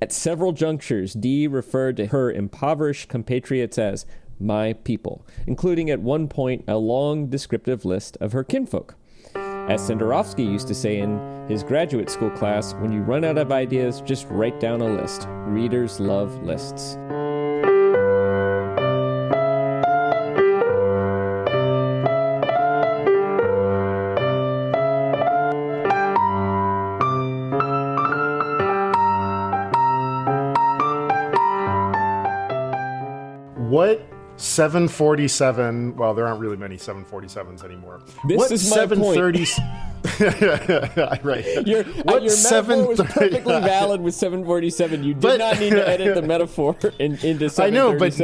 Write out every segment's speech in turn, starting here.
At several junctures, Dee referred to her impoverished compatriots as my people, including at one point a long descriptive list of her kinfolk. As Senderovsky used to say in his graduate school class, when you run out of ideas, just write down a list. Readers love lists. What 747? Well, there aren't really many 747s anymore. This what is my point. Right. Your metaphor was perfectly valid with 747. You did not need to edit the metaphor into 737. I know, but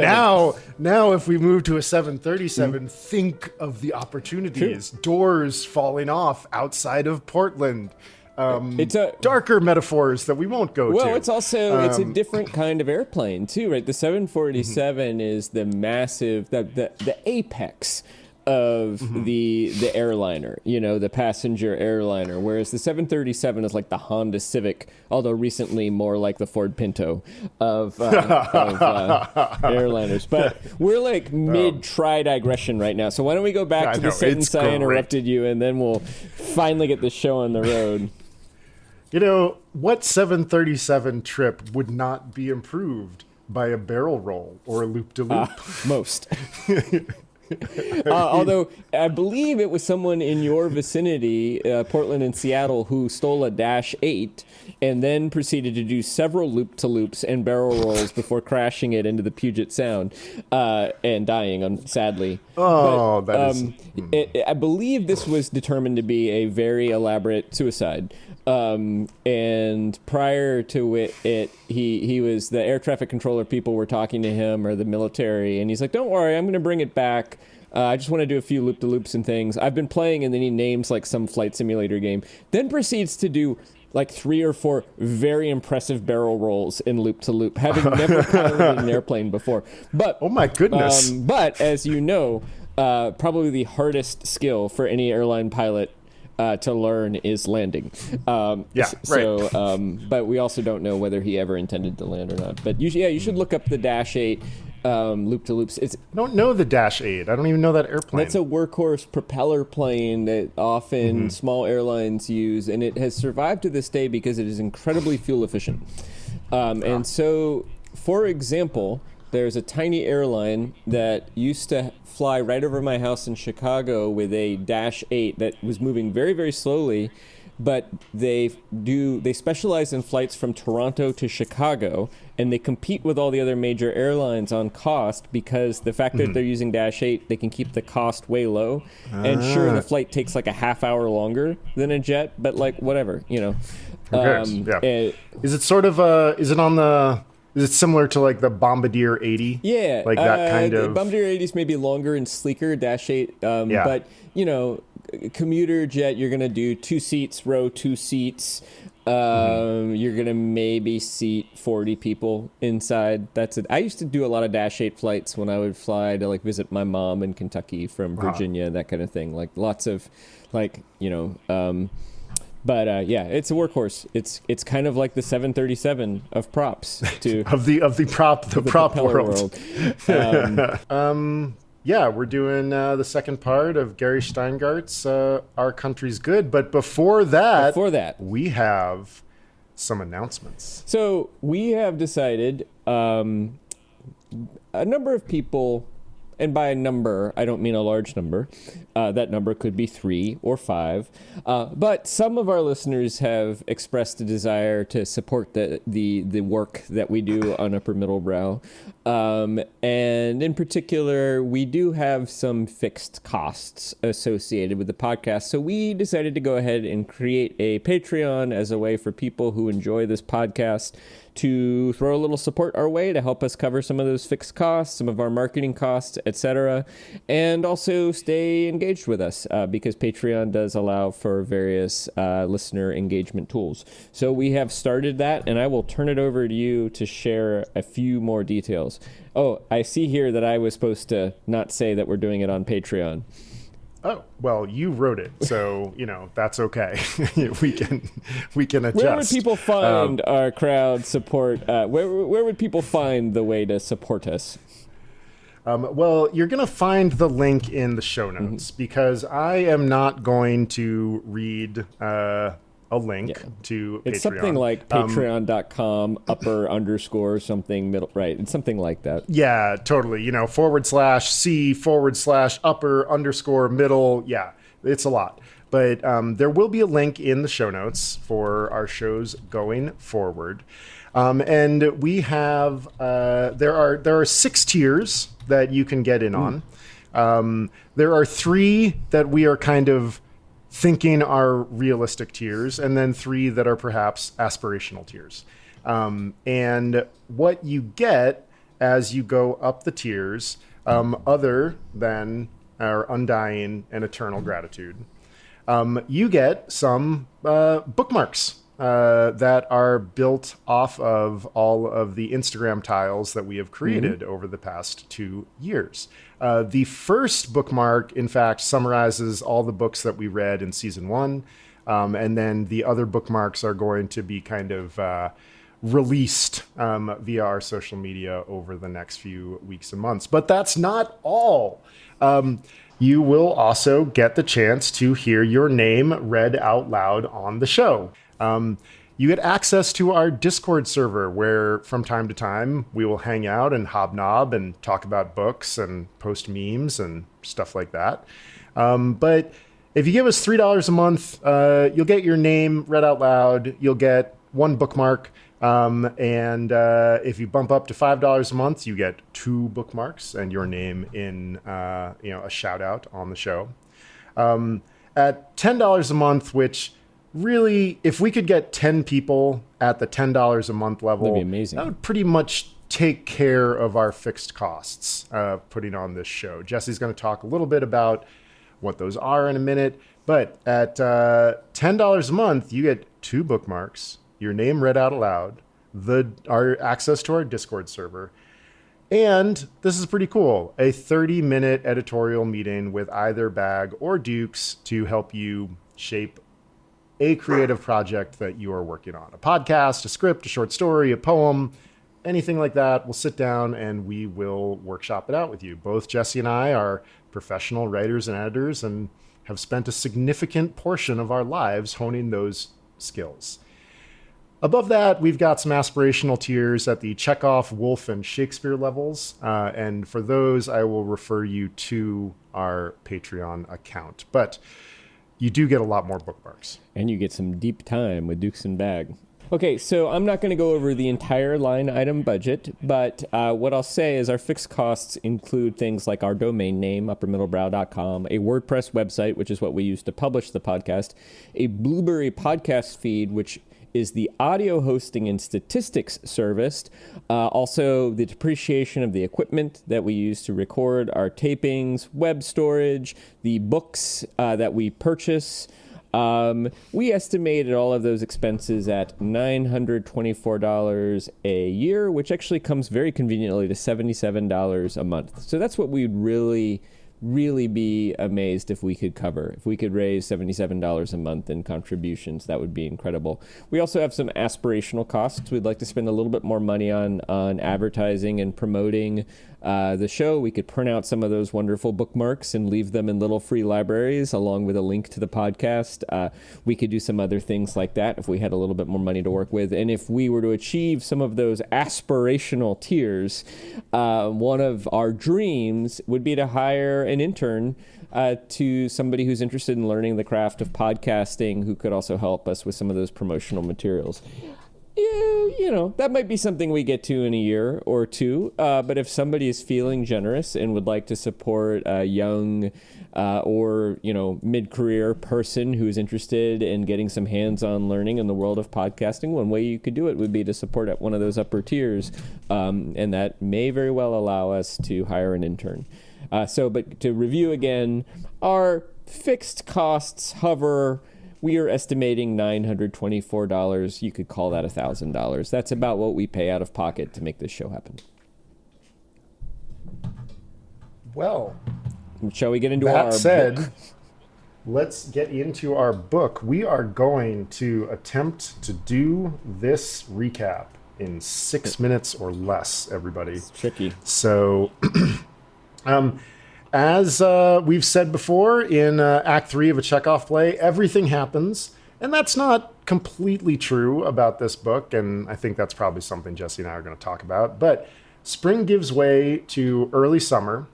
now if we move to a 737, think of the opportunities. True. Doors falling off outside of Portland. It's a darker metaphors that we won't go to. Well, it's also it's a different kind of airplane too, right? The 747 is the massive, the apex of the airliner, the passenger airliner, whereas the 737 is like the Honda Civic, although recently more like the Ford Pinto of airliners. But we're like mid-try digression right now, so why don't we go back to the sentence I interrupted you, and then we'll finally get the show on the road. What 737 trip would not be improved by a barrel roll or a loop-de-loop? Most. Although I believe it was someone in your vicinity, Portland and Seattle, who stole a Dash 8 and then proceeded to do several loop-to-loops and barrel rolls before crashing it into the Puget Sound and dying, sadly. Oh, but, that is... I believe this was determined to be a very elaborate suicide. And prior to it, he was the air traffic controller. People were talking to him, or the military, and he's like, "Don't worry, I'm going to bring it back. I just want to do a few loop-de-loops and things. I've been playing," and then he names like some flight simulator game. Then proceeds to do like 3 or 4 very impressive barrel rolls in loop-to-loop, having never piloted an airplane before. But oh my goodness! But as you know, probably the hardest skill for any airline pilot to learn is landing. But we also don't know whether he ever intended to land or not. But you should look up the Dash 8 loop-to-loops. I don't know the Dash 8. I don't even know that airplane. That's a workhorse propeller plane that often small airlines use, and it has survived to this day because it is incredibly fuel efficient. And so, for example, there's a tiny airline that used to fly right over my house in Chicago with a Dash 8 that was moving very, very slowly, but they specialize in flights from Toronto to Chicago, and they compete with all the other major airlines on cost because the fact that they're using Dash 8, they can keep the cost way low. And sure, the flight takes like a half hour longer than a jet, but like whatever, Who cares? Is it sort of is it similar to like the Bombardier 80? Yeah. Like that kind of... Bombardier 80s may be longer and sleeker, Dash 8. But, commuter jet, you're going to do 2 seats, row 2 seats. You're going to maybe seat 40 people inside. That's it. I used to do a lot of Dash 8 flights when I would fly to like visit my mom in Kentucky from Virginia, that kind of thing. Like lots of But it's a workhorse. It's kind of like the 737 of props to of the prop world. We're doing the second part of Gary Shteyngart's Our Country's Good. But before that, we have some announcements. So we have decided a number of people. And by a number, I don't mean a large number. That number could be 3 or 5. But some of our listeners have expressed a desire to support the work that we do on Upper Middle Brow. And in particular, we do have some fixed costs associated with the podcast. So we decided to go ahead and create a Patreon as a way for people who enjoy this podcast to throw a little support our way to help us cover some of those fixed costs, some of our marketing costs, etc., and also stay engaged with us because Patreon does allow for various listener engagement tools. So we have started that, and I will turn it over to you to share a few more details. Oh, I see here that I was supposed to not say that we're doing it on Patreon. Oh, well, you wrote it, so that's okay. we can adjust. Where would people find our crowd support? Where would people find the way to support us? Well, you're going to find the link in the show notes because I am not going to read a link to Patreon. It's something like patreon.com _ something middle, right? It's something like that. Yeah, totally. /C / middle. Yeah, it's a lot. But there will be a link in the show notes for our shows going forward. And we have there are 6 tiers that you can get in on. There are 3 that we are kind of thinking are realistic tiers, and then 3 that are perhaps aspirational tiers. And what you get as you go up the tiers, other than our undying and eternal gratitude, you get some bookmarks that are built off of all of the Instagram tiles that we have created over the past 2 years. The first bookmark, in fact, summarizes all the books that we read in season 1. And then the other bookmarks are going to be kind of released via our social media over the next few weeks and months. But that's not all. You will also get the chance to hear your name read out loud on the show. You get access to our Discord server where from time to time we will hang out and hobnob and talk about books and post memes and stuff like that. But if you give us $3 a month, you'll get your name read out loud. You'll get 1 bookmark. And if you bump up to $5 a month, you get 2 bookmarks and your name in a shout out on the show. At $10 a month, which really, if we could get 10 people at the $10 a month level, that'd be amazing. That would pretty much take care of our fixed costs putting on this show. Jesse's going to talk a little bit about what those are in a minute. But at $10 a month, you get 2 bookmarks, your name read out aloud, our access to our Discord server, and this is pretty cool, a 30-minute editorial meeting with either Bag or Dukes to help you shape a creative project that you are working on. A podcast, a script, a short story, a poem, anything like that. We'll sit down and we will workshop it out with you. Both Jesse and I are professional writers and editors and have spent a significant portion of our lives honing those skills. Above that, we've got some aspirational tiers at the Chekhov, Wolf, and Shakespeare levels. And for those, I will refer you to our Patreon account. But you do get a lot more bookmarks. And you get some deep time with Dukes and Bag. Okay, so I'm not going to go over the entire line item budget, but what I'll say is our fixed costs include things like our domain name, uppermiddlebrow.com, a WordPress website, which is what we use to publish the podcast, a Blueberry podcast feed, which is the audio hosting and statistics service. Also, the depreciation of the equipment that we use to record our tapings, web storage, the books that we purchase. We estimated all of those expenses at $924 a year, which actually comes very conveniently to $77 a month. So that's what we'd really be amazed if we could cover. If we could raise $77 a month in contributions, that would be incredible. We also have some aspirational costs. We'd like to spend a little bit more money on advertising and promoting the show. We could print out some of those wonderful bookmarks and leave them in little free libraries along with a link to the podcast. We could do some other things like that if we had a little bit more money to work with. And if we were to achieve some of those aspirational tiers, one of our dreams would be to hire an intern to somebody who's interested in learning the craft of podcasting, who could also help us with some of those promotional materials. You know, that might be something we get to in a year or two. But if somebody is feeling generous and would like to support a young or, mid-career person who's interested in getting some hands-on learning in the world of podcasting, one way you could do it would be to support at one of those upper tiers. And that may very well allow us to hire an intern. But to review again, our fixed costs hover. We are estimating $924. You could call that $1,000. That's about what we pay out of pocket to make this show happen. Well, shall we get into our book? let's get into our book. We are going to attempt to do this recap in 6 minutes or less, everybody. It's tricky. So, as we've said before in Act 3 of a Chekhov play, everything happens. And that's not completely true about this book, and I think that's probably something Jesse and I are going to talk about. But spring gives way to early summer.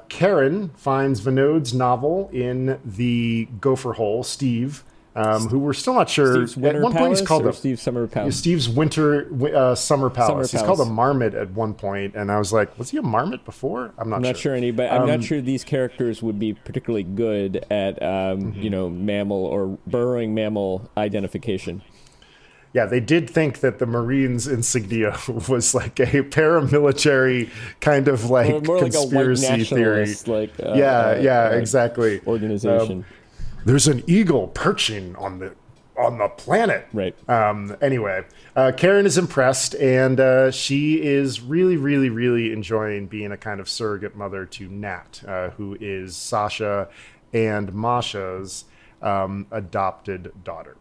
Karen finds Vinod's novel in the gopher hole, Steve, who we're still not sure. Steve's Winter at one point, he's called Steve's Summer Palace. Steve's Summer Palace. He's called a marmot at one point, and I was like, was he a marmot before? I'm not sure. I'm not sure these characters would be particularly good at, mammal or burrowing mammal identification. Yeah, they did think that the Marines insignia was like a paramilitary kind of like more conspiracy like a white theory. Exactly. Exactly. Organization. There's an eagle perching on the planet. Right. Anyway, Karen is impressed, and she is really, really, really enjoying being a kind of surrogate mother to Nat, who is Sasha and Masha's adopted daughter.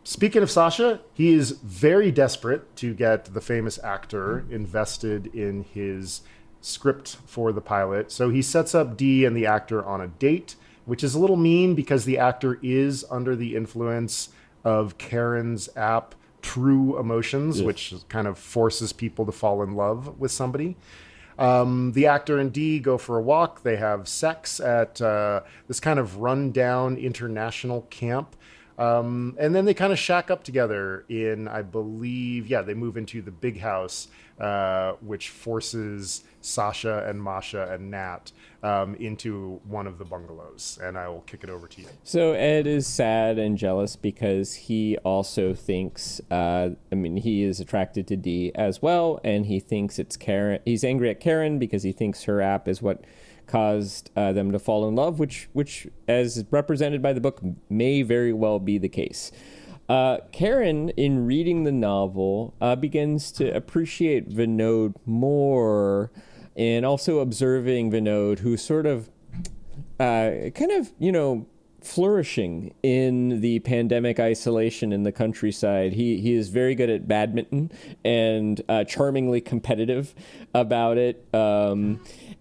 Speaking of Sasha, he is very desperate to get the famous actor invested in his script for the pilot. So he sets up Dee and the actor on a date, which is a little mean because the actor is under the influence of Karen's app True Emotions, which kind of forces people to fall in love with somebody. The actor and Dee go for a walk. They have sex at this kind of rundown international camp. And then they kind of shack up together in, I believe, they move into the big house, which forces Sasha and Masha and Nat into one of the bungalows. And I will kick it over to you. So Ed is sad and jealous because he also thinks, he is attracted to Dee as well. And he thinks it's Karen. He's angry at Karen because he thinks her app is what caused them to fall in love, which, as represented by the book, may very well be the case. Karen, in reading the novel, begins to appreciate Vinod more, and also observing Vinod, who's sort of flourishing in the pandemic isolation in the countryside. He is very good at badminton and charmingly competitive about it.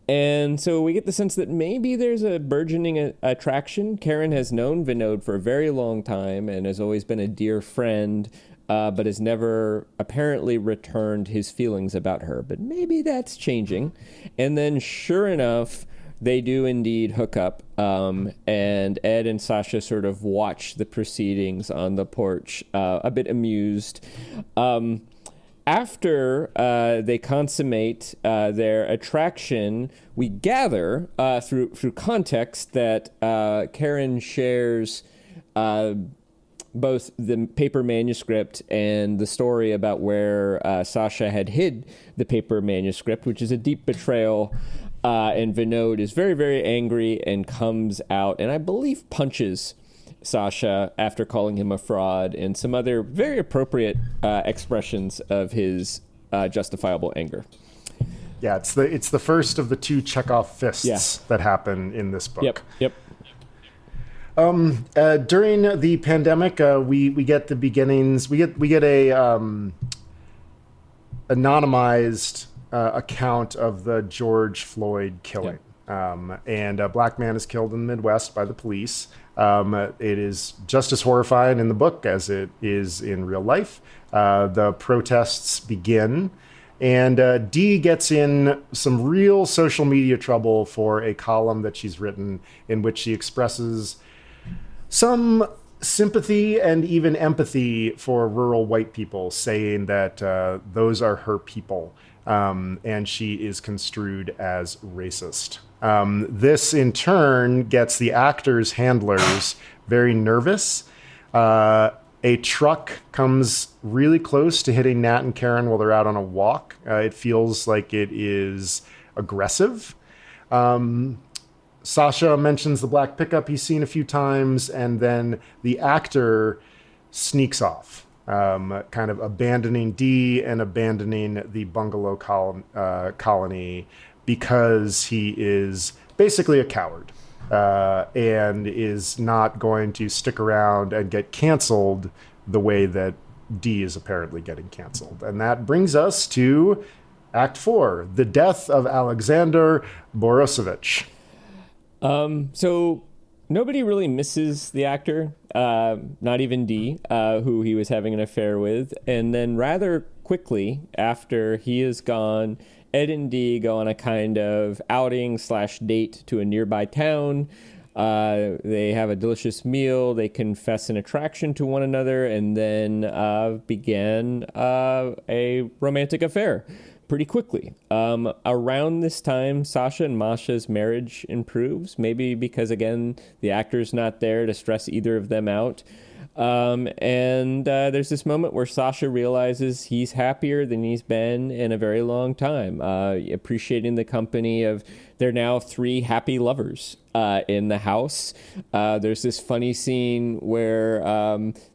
And so we get the sense that maybe there's a burgeoning attraction. Karen has known Vinod for a very long time and has always been a dear friend, but has never apparently returned his feelings about her. But maybe that's changing. And then sure enough, they do indeed hook up. And Ed and Sasha sort of watch the proceedings on the porch, a bit amused. After they consummate their attraction, we gather through context that Karen shares both the paper manuscript and the story about where Sasha had hid the paper manuscript, which is a deep betrayal. And Vinod is very, very angry and comes out and I believe punches Sasha after calling him a fraud, and some other very appropriate expressions of his justifiable anger. Yeah, it's the first of the two Chekhov fists that happen in this book. Yep. During the pandemic, we get the beginnings. We get a anonymized account of the George Floyd killing. And a black man is killed in the Midwest by the police. It is just as horrifying in the book as it is in real life. The protests begin, and Dee gets in some real social media trouble for a column that she's written in which she expresses some sympathy and even empathy for rural white people, saying that those are her people, and she is construed as racist. This, in turn, gets the actors' handlers very nervous. A truck comes really close to hitting Nat and Karen while they're out on a walk. It feels like it is aggressive. Sasha mentions the black pickup he's seen a few times, and then the actor sneaks off, kind of abandoning Dee and abandoning the bungalow colony because he is basically a coward. and is not going to stick around and get canceled the way that D is apparently getting canceled. And that brings us to Act 4, the death of Alexander Borisovich. So nobody really misses the actor, not even D, who he was having an affair with. And then rather quickly after he is gone, Ed and D go on a kind of outing/date to a nearby town. They have a delicious meal. They confess an attraction to one another and then begin a romantic affair pretty quickly. Around this time, Sasha and Masha's marriage improves, maybe because, again, the actor's not there to stress either of them out. And there's this moment where Sasha realizes he's happier than he's been in a very long time, appreciating the company of there are now 3 happy lovers in the house. There's this funny scene where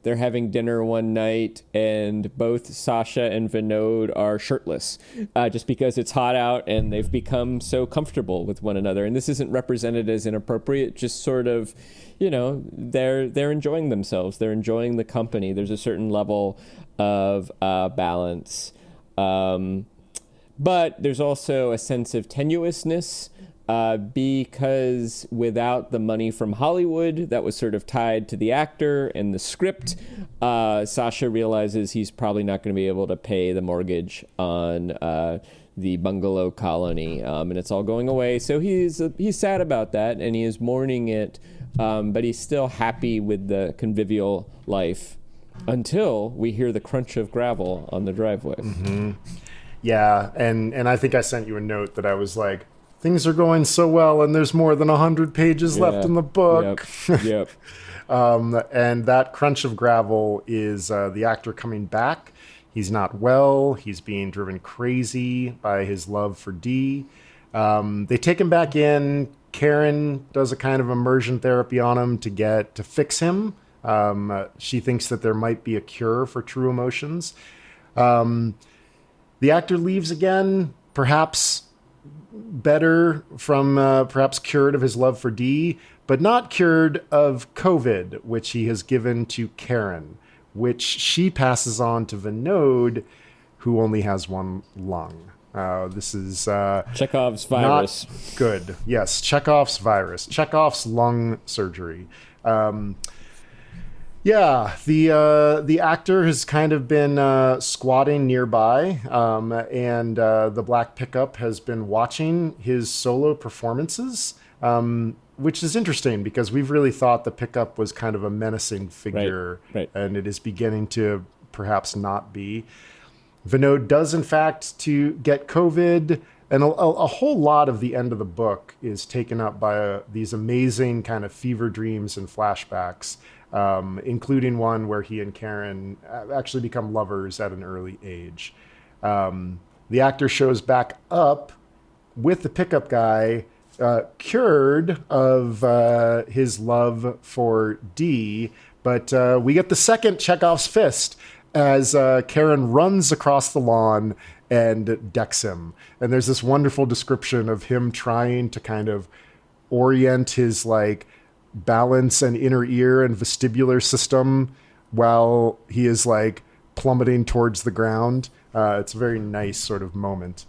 they're having dinner one night and both Sasha and Vinod are shirtless just because it's hot out and they've become so comfortable with one another. And this isn't represented as inappropriate, just sort of, you know, they're enjoying themselves. They're enjoying the company. There's a certain level of balance. But there's also a sense of tenuousness because without the money from Hollywood that was sort of tied to the actor and the script, Sasha realizes he's probably not going to be able to pay the mortgage on the bungalow colony, and it's all going away. So he's sad about that, and he is mourning it, but he's still happy with the convivial life until we hear the crunch of gravel on the driveway. Mm-hmm. Yeah, and I think I sent you a note that I was like, things are going so well, and there's more than 100 pages left in the book. Yep. And that crunch of gravel is the actor coming back. He's not well. He's being driven crazy by his love for D. They take him back in. Karen does a kind of immersion therapy on him to fix him. She thinks that there might be a cure for true emotions. The actor leaves again, perhaps better from perhaps cured of his love for D, but not cured of COVID, which he has given to Karen, which she passes on to Vinod, who only has one lung. This is Chekhov's virus. Not good. Yes, Chekhov's virus. Chekhov's lung surgery. Yeah, the actor has kind of been squatting nearby, and the black pickup has been watching his solo performances, which is interesting because we've really thought the pickup was kind of a menacing figure, right. And it is beginning to perhaps not be. Vinod does, in fact, to get COVID, and a whole lot of the end of the book is taken up by these amazing kind of fever dreams and flashbacks, including one where he and Karen actually become lovers at an early age. The actor shows back up with the pickup guy, cured of his love for D, but we get the second Chekhov's fist as Karen runs across the lawn and decks him. And there's this wonderful description of him trying to kind of orient his like balance and inner ear and vestibular system while he is like plummeting towards the ground. It's a very nice sort of moment.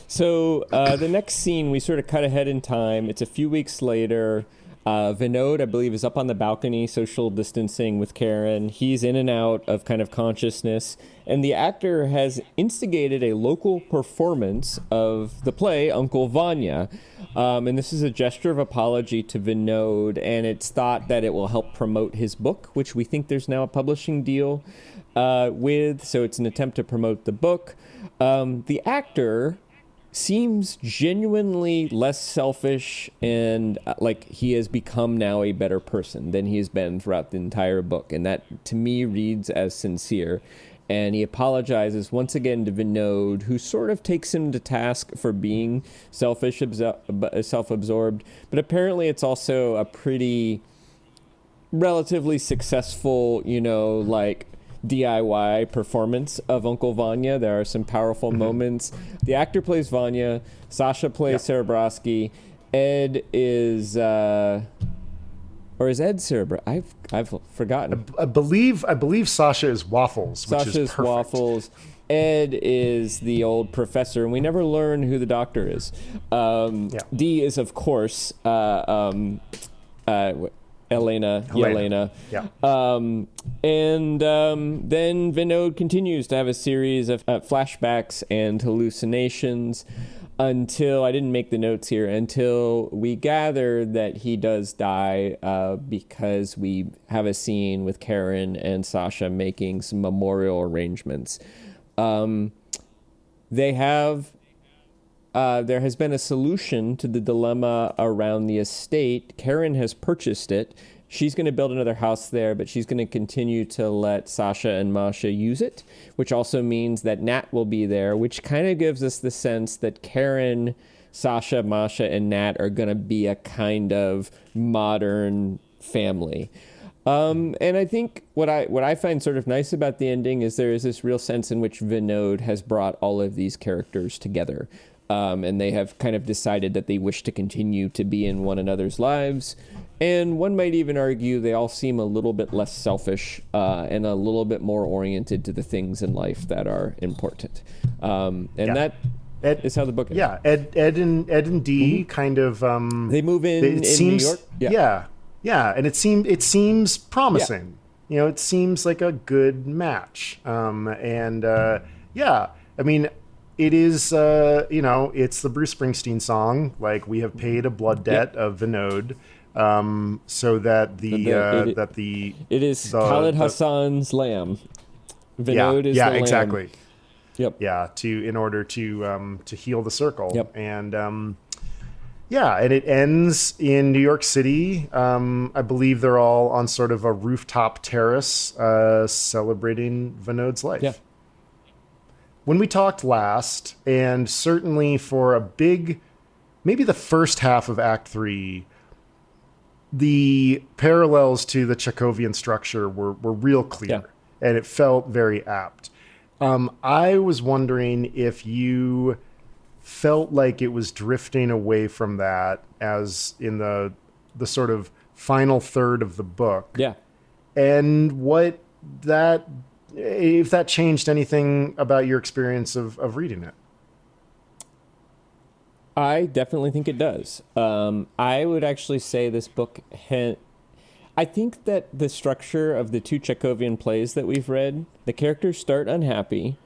So the next scene, we sort of cut ahead in time. It's a few weeks later. Vinod, I believe, is up on the balcony, social distancing with Karen. He's in and out of kind of consciousness. And the actor has instigated a local performance of the play Uncle Vanya. And this is a gesture of apology to Vinod. And it's thought that it will help promote his book, which we think there's now a publishing deal with. So it's an attempt to promote the book. The actor seems genuinely less selfish and like he has become now a better person than he has been throughout the entire book. And that, to me, reads as sincere. And he apologizes once again to Vinod, who sort of takes him to task for being selfish, self-absorbed. But apparently it's also a pretty relatively successful, like DIY performance of Uncle Vanya. There are some powerful moments. The actor plays Vanya, Sasha plays Sarah Brodsky, Ed is, or is Ed Cerber? I've forgotten. I believe Sasha is Waffles, which Sasha's is perfect. Waffles. Ed is the old professor, and we never learn who the doctor is. D is, of course, Elena. Yeah. And then Vinod continues to have a series of flashbacks and hallucinations until, I didn't make the notes here, until we gather that he does die because we have a scene with Karen and Sasha making some memorial arrangements. There has been a solution to the dilemma around the estate. Karen has purchased it. She's going to build another house there, but she's going to continue to let Sasha and Masha use it, which also means that Nat will be there, which kind of gives us the sense that Karen, Sasha, Masha, and Nat are going to be a kind of modern family. And I think what I find sort of nice about the ending is there is this real sense in which Vinod has brought all of these characters together. And they have kind of decided that they wish to continue to be in one another's lives. And one might even argue they all seem a little bit less selfish and a little bit more oriented to the things in life that are important. That is how the book ends. Yeah, Ed and Dee kind of... they move in New York. Yeah, and it seems promising. Yeah. You know, it seems like a good match. I mean... It is, it's the Bruce Springsteen song. Like, we have paid a blood debt of Vinod, so that it is Khalid Hassan's lamb. Vinod is the lamb. Exactly. Yep. Yeah, in order to heal the circle. Yep. And and it ends in New York City. I believe they're all on sort of a rooftop terrace, celebrating Vinod's life. Yeah. When we talked last, and certainly for maybe the first half of Act 3, the parallels to the Chekhovian structure were real clear, and it felt very apt. I was wondering if you felt like it was drifting away from that as in the sort of final third of the book. Yeah. And if that changed anything about your experience of reading it. I definitely think it does. I would actually say this book I think that the structure of the two Chekhovian plays that we've read, the characters start unhappy.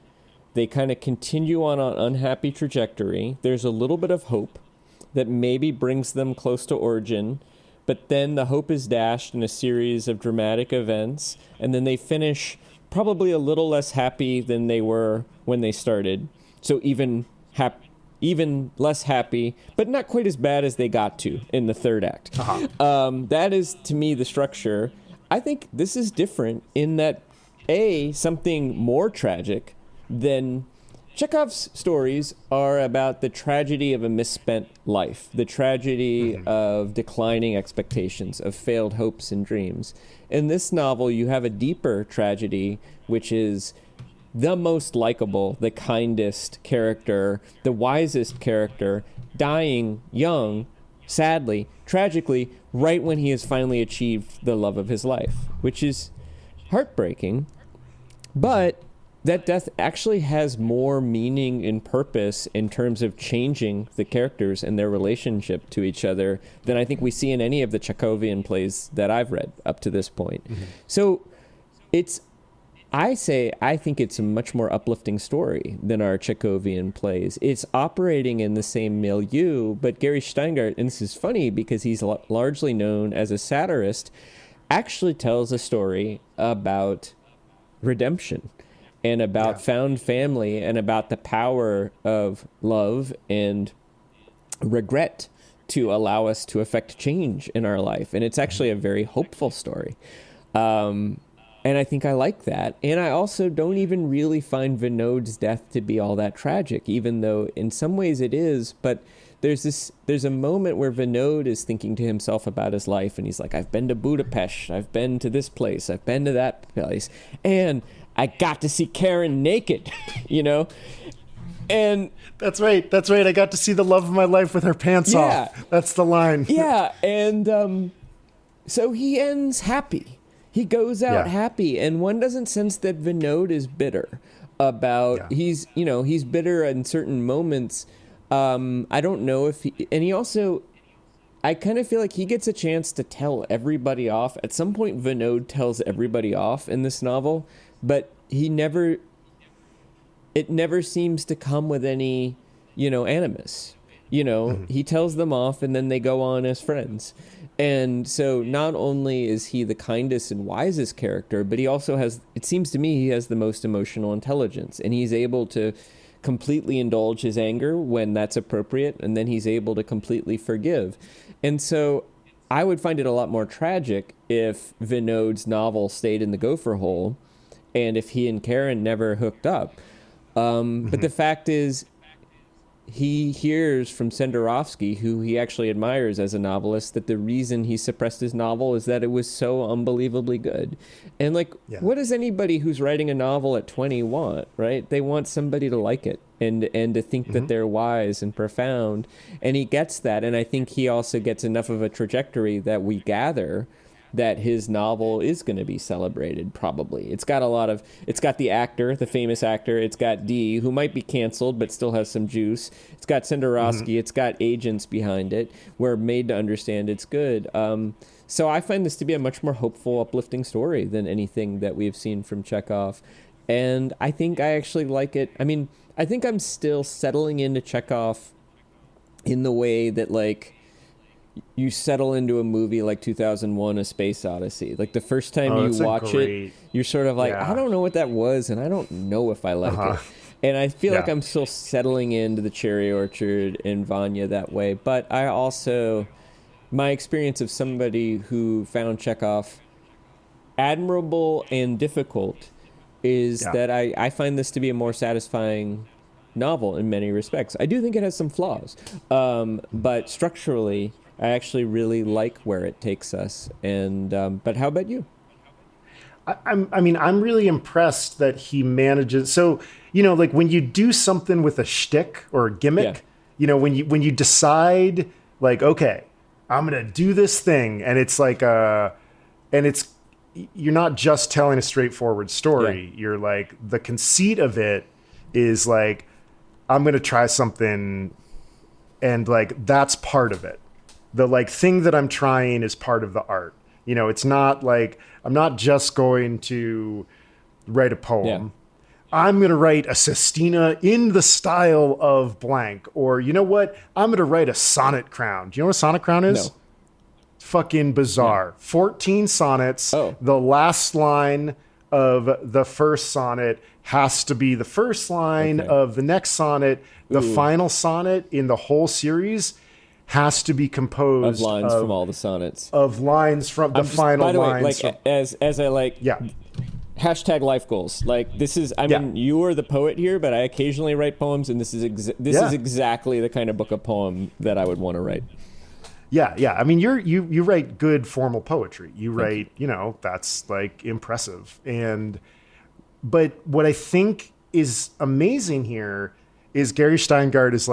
They kind of continue on an unhappy trajectory. There's a little bit of hope that maybe brings them close to origin, but then the hope is dashed in a series of dramatic events, and then they finish probably a little less happy than they were when they started. So even less happy, but not quite as bad as they got to in the third act. Uh-huh. That is, to me, the structure. I think this is different in that, something more tragic than... Chekhov's stories are about the tragedy of a misspent life, the tragedy of declining expectations, of failed hopes and dreams. In this novel, you have a deeper tragedy, which is the most likable, the kindest character, the wisest character, dying young, sadly, tragically, right when he has finally achieved the love of his life, which is heartbreaking, but that death actually has more meaning and purpose in terms of changing the characters and their relationship to each other than I think we see in any of the Chekhovian plays that I've read up to this point. So I think it's a much more uplifting story than our Chekhovian plays. It's operating in the same milieu, but Gary Shteyngart, and this is funny because he's largely known as a satirist, actually tells a story about redemption and about found family and about the power of love and regret to allow us to affect change in our life. And it's actually a very hopeful story. And I think I like that. And I also don't even really find Vinod's death to be all that tragic, even though in some ways it is. But there's a moment where Vinod is thinking to himself about his life, and he's like, I've been to Budapest, I've been to this place, I've been to that place, and I got to see Karen naked, And that's right. I got to see the love of my life with her pants off. That's the line. Yeah. And so he ends happy. He goes out happy. And one doesn't sense that Vinod is bitter about, he's bitter in certain moments. I don't know if he also, I kind of feel like he gets a chance to tell everybody off. At some point, Vinod tells everybody off in this novel, but it never seems to come with any, animus. He tells them off and then they go on as friends. And so not only is he the kindest and wisest character, but he also has, it seems to me, he has the most emotional intelligence, and he's able to completely indulge his anger when that's appropriate, and then he's able to completely forgive. And so I would find it a lot more tragic if Vinod's novel stayed in the gopher hole and if he and Karen never hooked up. But the fact is, he hears from Senderovsky, who he actually admires as a novelist, that the reason he suppressed his novel is that it was so unbelievably good. And what does anybody who's writing a novel at 20 want, right? They want somebody to like it and to think that they're wise and profound. And he gets that. And I think he also gets enough of a trajectory that we gather that his novel is going to be celebrated, probably. It's got the actor, the famous actor. It's got Dee, who might be canceled, but still has some juice. It's got Senderovsky. It's got agents behind it. We're made to understand it's good. So I find this to be a much more hopeful, uplifting story than anything that we've seen from Chekhov. And I think I actually like it. I mean, I think I'm still settling into Chekhov in the way that, you settle into a movie like 2001: A Space Odyssey. Like the first time you watch it, you're sort of like, I don't know what that was, and I don't know if I like it. And I feel like I'm still settling into The Cherry Orchard and Vanya that way. But I also, my experience of somebody who found Chekhov admirable and difficult is that I find this to be a more satisfying novel in many respects. I do think it has some flaws, but structurally, I actually really like where it takes us. And but how about you? I'm really impressed that he manages. So, when you do something with a shtick or a gimmick, when you decide, okay, I'm gonna do this thing, and it's you're not just telling a straightforward story. You're the conceit of it is I'm gonna try something, and that's part of it. The thing that I'm trying is part of the art. It's not I'm not just going to write a poem. I'm going to write a sestina in the style of blank. Or you know what? I'm going to write a sonnet crown. Do you know what a sonnet crown is? No. Fucking bizarre. 14 sonnets. Oh. The last line of the first sonnet has to be the first line of the next sonnet. The final sonnet in the whole series has to be composed of lines from all the sonnets. Of lines from the final lines. By the way, as I hashtag life goals. This is, mean, you are the poet here, but I occasionally write poems, and this is exactly the kind of book of poem that I would want to write. Yeah. I mean, you write good formal poetry. You write, that's impressive. But what I think is amazing here is Gary Shteyngart is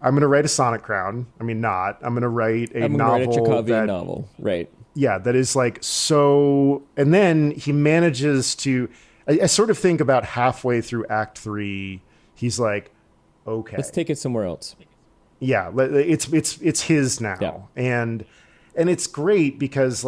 I'm going to write a sonnet crown. I'm going to write a novel. Write a Chekhovian novel, right? Yeah, that is so. And then he manages to. I sort of think about halfway through Act 3, he's okay, let's take it somewhere else. Yeah, it's his now, and it's great because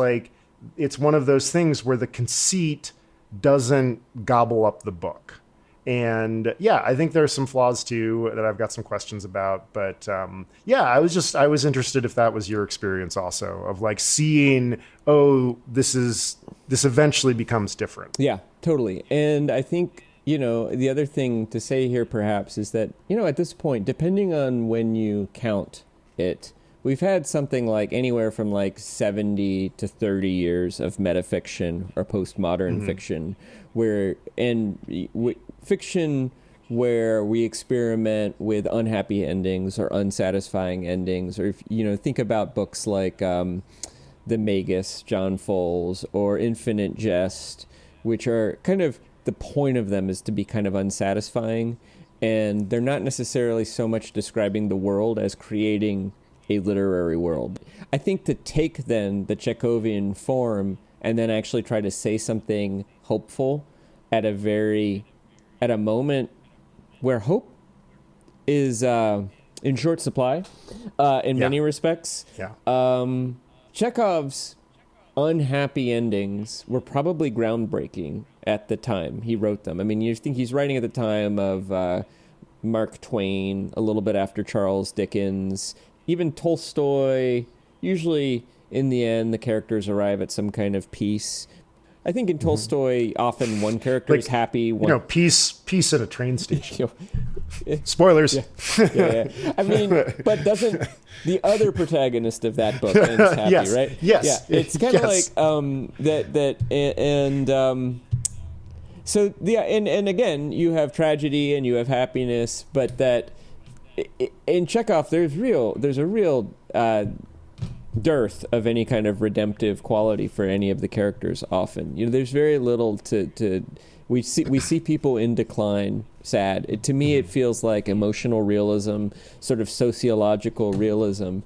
it's one of those things where the conceit doesn't gobble up the book. And I think there are some flaws too that I've got some questions about. But I was interested if that was your experience also of seeing, this eventually becomes different. Yeah, totally. And I think, the other thing to say here perhaps is that, at this point, depending on when you count it, we've had something anywhere from 70 to 30 years of metafiction or postmodern fiction fiction where we experiment with unhappy endings or unsatisfying endings, or think about books like The Magus, John Fowles, or Infinite Jest, which are kind of, the point of them is to be kind of unsatisfying. and they're not necessarily so much describing the world as creating a literary world. I think to take then the Chekhovian form and then actually try to say something hopeful at a moment where hope is in short supply in many respects. Chekhov's unhappy endings were probably groundbreaking at the time he wrote them. I mean, you think he's writing at the time of Mark Twain, a little bit after Charles Dickens, even Tolstoy. Usually, in the end, the characters arrive at some kind of peace. I think in Tolstoy, often one character is happy. Peace at a train station. Spoilers. Yeah. I mean, but doesn't the other protagonist of that book ends happy, right? Yes. Yeah. It's kind of like so yeah, and again, you have tragedy and you have happiness, but that in Chekhov, there's a real dearth of any kind of redemptive quality for any of the characters. Often, there's very little to we see people in decline, sad. To me, it feels like emotional realism, sort of sociological realism.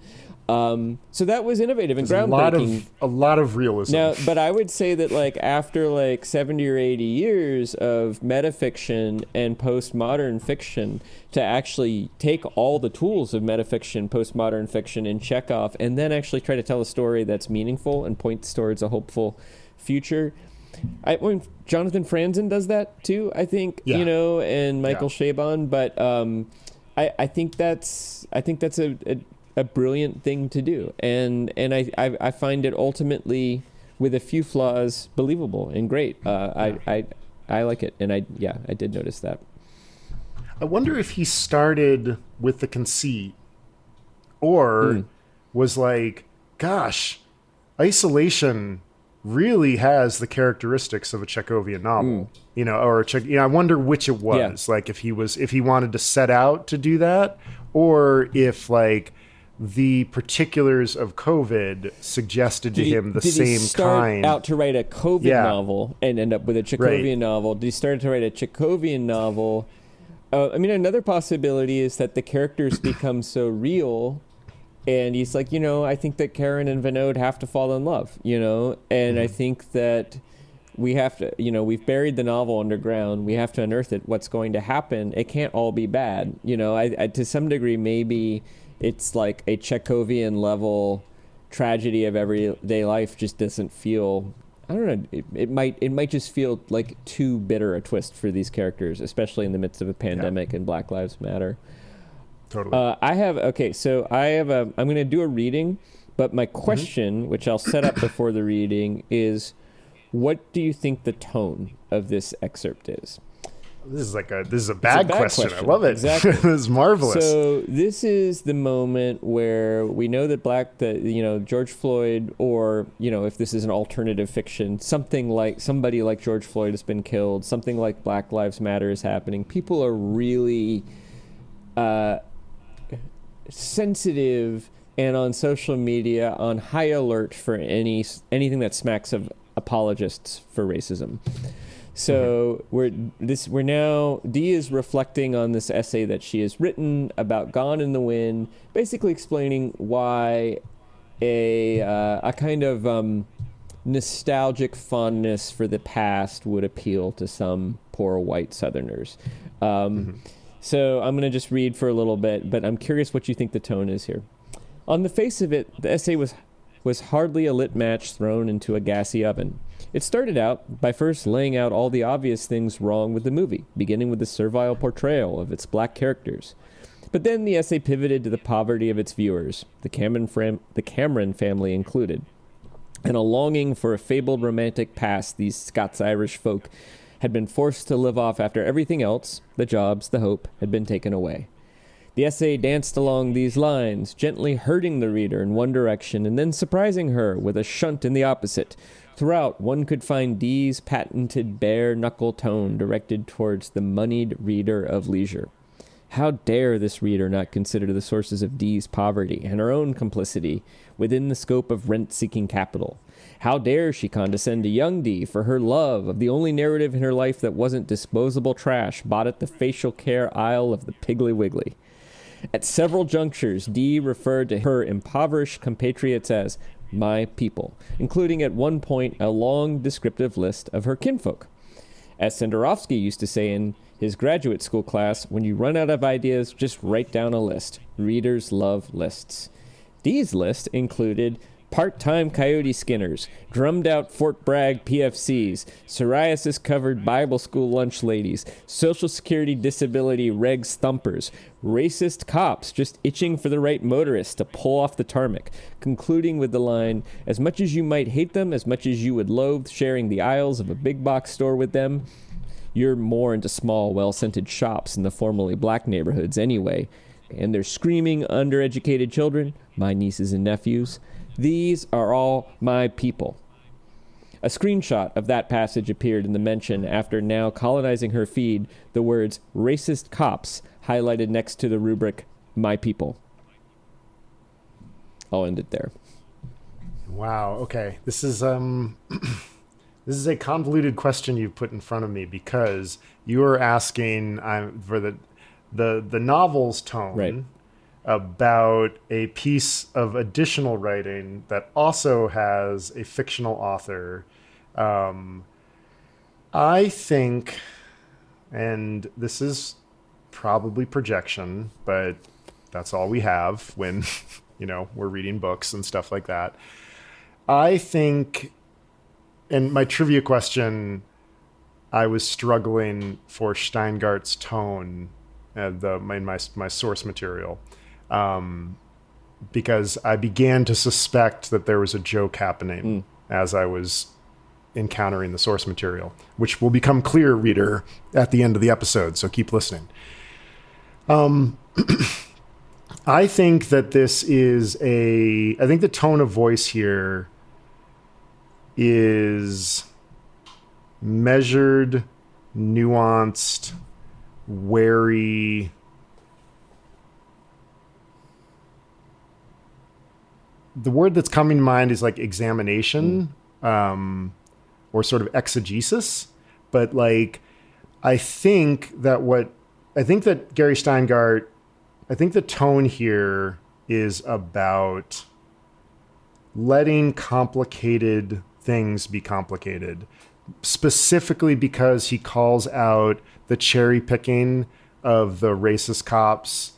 So that was innovative and groundbreaking. A lot of realism. Now, but I would say that after 70 or 80 years of metafiction and postmodern fiction, to actually take all the tools of metafiction, postmodern fiction in Chekhov, and then actually try to tell a story that's meaningful and points towards a hopeful future. Jonathan Franzen does that too, I think, and Michael Chabon, but I think that's a brilliant thing to do, and I find it ultimately, with a few flaws, believable and great. I like it, and I did notice that. I wonder if he started with the conceit, or was like, gosh, isolation really has the characteristics of a Chekhovian novel, I wonder which it was. Like if he wanted to set out to do that, or if the particulars of COVID suggested to him the same kind. Did he start out to write a COVID novel and end up with a Chekhovian novel? Did he start to write a Chekhovian novel? Another possibility is that the characters become so real, and he's like, I think that Karen and Vinod have to fall in love, and I think that we have to, we've buried the novel underground. We have to unearth it. What's going to happen? It can't all be bad. I to some degree, maybe it's like a Chekhovian level tragedy of everyday life just doesn't feel, I don't know, it might just feel like too bitter a twist for these characters, especially in the midst of a pandemic and Black Lives Matter. Totally. I'm going to do a reading, but my question, which I'll set up before the reading, is what do you think the tone of this excerpt is? This is a bad question. I love it. Exactly. This is marvelous. So this is the moment where we know that George Floyd, or if this is an alternative fiction, somebody like George Floyd has been killed. Something like Black Lives Matter is happening. People are really sensitive and on social media on high alert for anything that smacks of apologists for racism. So Dee is reflecting on this essay that she has written about Gone in the Wind, basically explaining why a kind of nostalgic fondness for the past would appeal to some poor white Southerners. So I'm going to just read for a little bit, but I'm curious what you think the tone is here. On the face of it, the essay was hardly a lit match thrown into a gassy oven. It started out by first laying out all the obvious things wrong with the movie, beginning with the servile portrayal of its black characters. But then the essay pivoted to the poverty of its viewers, the Cameron family included, and a longing for a fabled romantic past these Scots-Irish folk had been forced to live off after everything else, the jobs, the hope, had been taken away. The essay danced along these lines, gently herding the reader in one direction and then surprising her with a shunt in the opposite. Throughout, one could find Dee's patented bare-knuckle tone directed towards the moneyed reader of leisure. How dare this reader not consider the sources of Dee's poverty and her own complicity within the scope of rent-seeking capital? How dare she condescend to young Dee for her love of the only narrative in her life that wasn't disposable trash bought at the facial care aisle of the Piggly Wiggly? At several junctures, Dee referred to her impoverished compatriots as my people, including at one point a long descriptive list of her kinfolk. As Senderovsky used to say in his graduate school class, when you run out of ideas, just write down a list. Readers love lists. Dee's list included part-time coyote skinners, drummed-out Fort Bragg PFCs, psoriasis-covered Bible school lunch ladies, Social Security disability regs thumpers, racist cops just itching for the right motorist to pull off the tarmac, concluding with the line, as much as you might hate them, as much as you would loathe sharing the aisles of a big-box store with them, you're more into small, well-scented shops in the formerly black neighborhoods anyway. And they're screaming undereducated children, my nieces and nephews. These are all my people. A screenshot of that passage appeared in the mention after now colonizing her feed, the words racist cops highlighted next to the rubric, my people. I'll end it there. Wow. Okay. This is this is a convoluted question you've put in front of me because you are asking for the novel's tone. Right. About a piece of additional writing that also has a fictional author. I think, and this is probably projection, but that's all we have when, we're reading books and stuff like that. I think, and my trivia question, I was struggling for Shteyngart's tone in my source material. Because I began to suspect that there was a joke happening as I was encountering the source material, which will become clear, reader, at the end of the episode. So keep listening. I think that I think the tone of voice here is measured, nuanced, wary. The word that's coming to mind is like examination, or sort of exegesis. But I think that Gary Shteyngart, I think the tone here is about letting complicated things be complicated, specifically because he calls out the cherry picking of the racist cops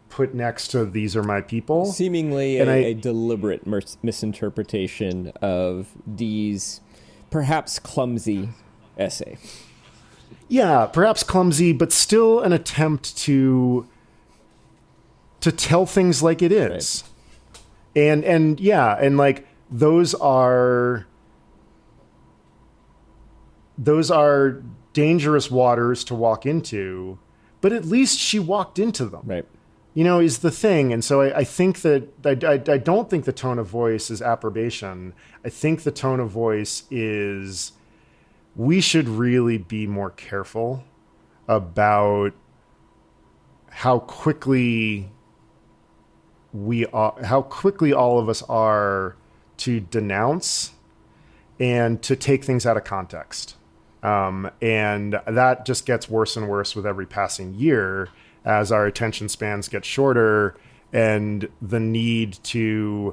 put next to these are my people. Seemingly a deliberate misinterpretation of Dee's perhaps clumsy essay. Yeah, perhaps clumsy, but still an attempt to tell things like it is. Right. And those are dangerous waters to walk into, but at least she walked into them. Right. Is the thing. And so I think that I don't think the tone of voice is approbation. I think the tone of voice is we should really be more careful about how quickly all of us are to denounce and to take things out of context. And that just gets worse and worse with every passing year, as our attention spans get shorter and the need to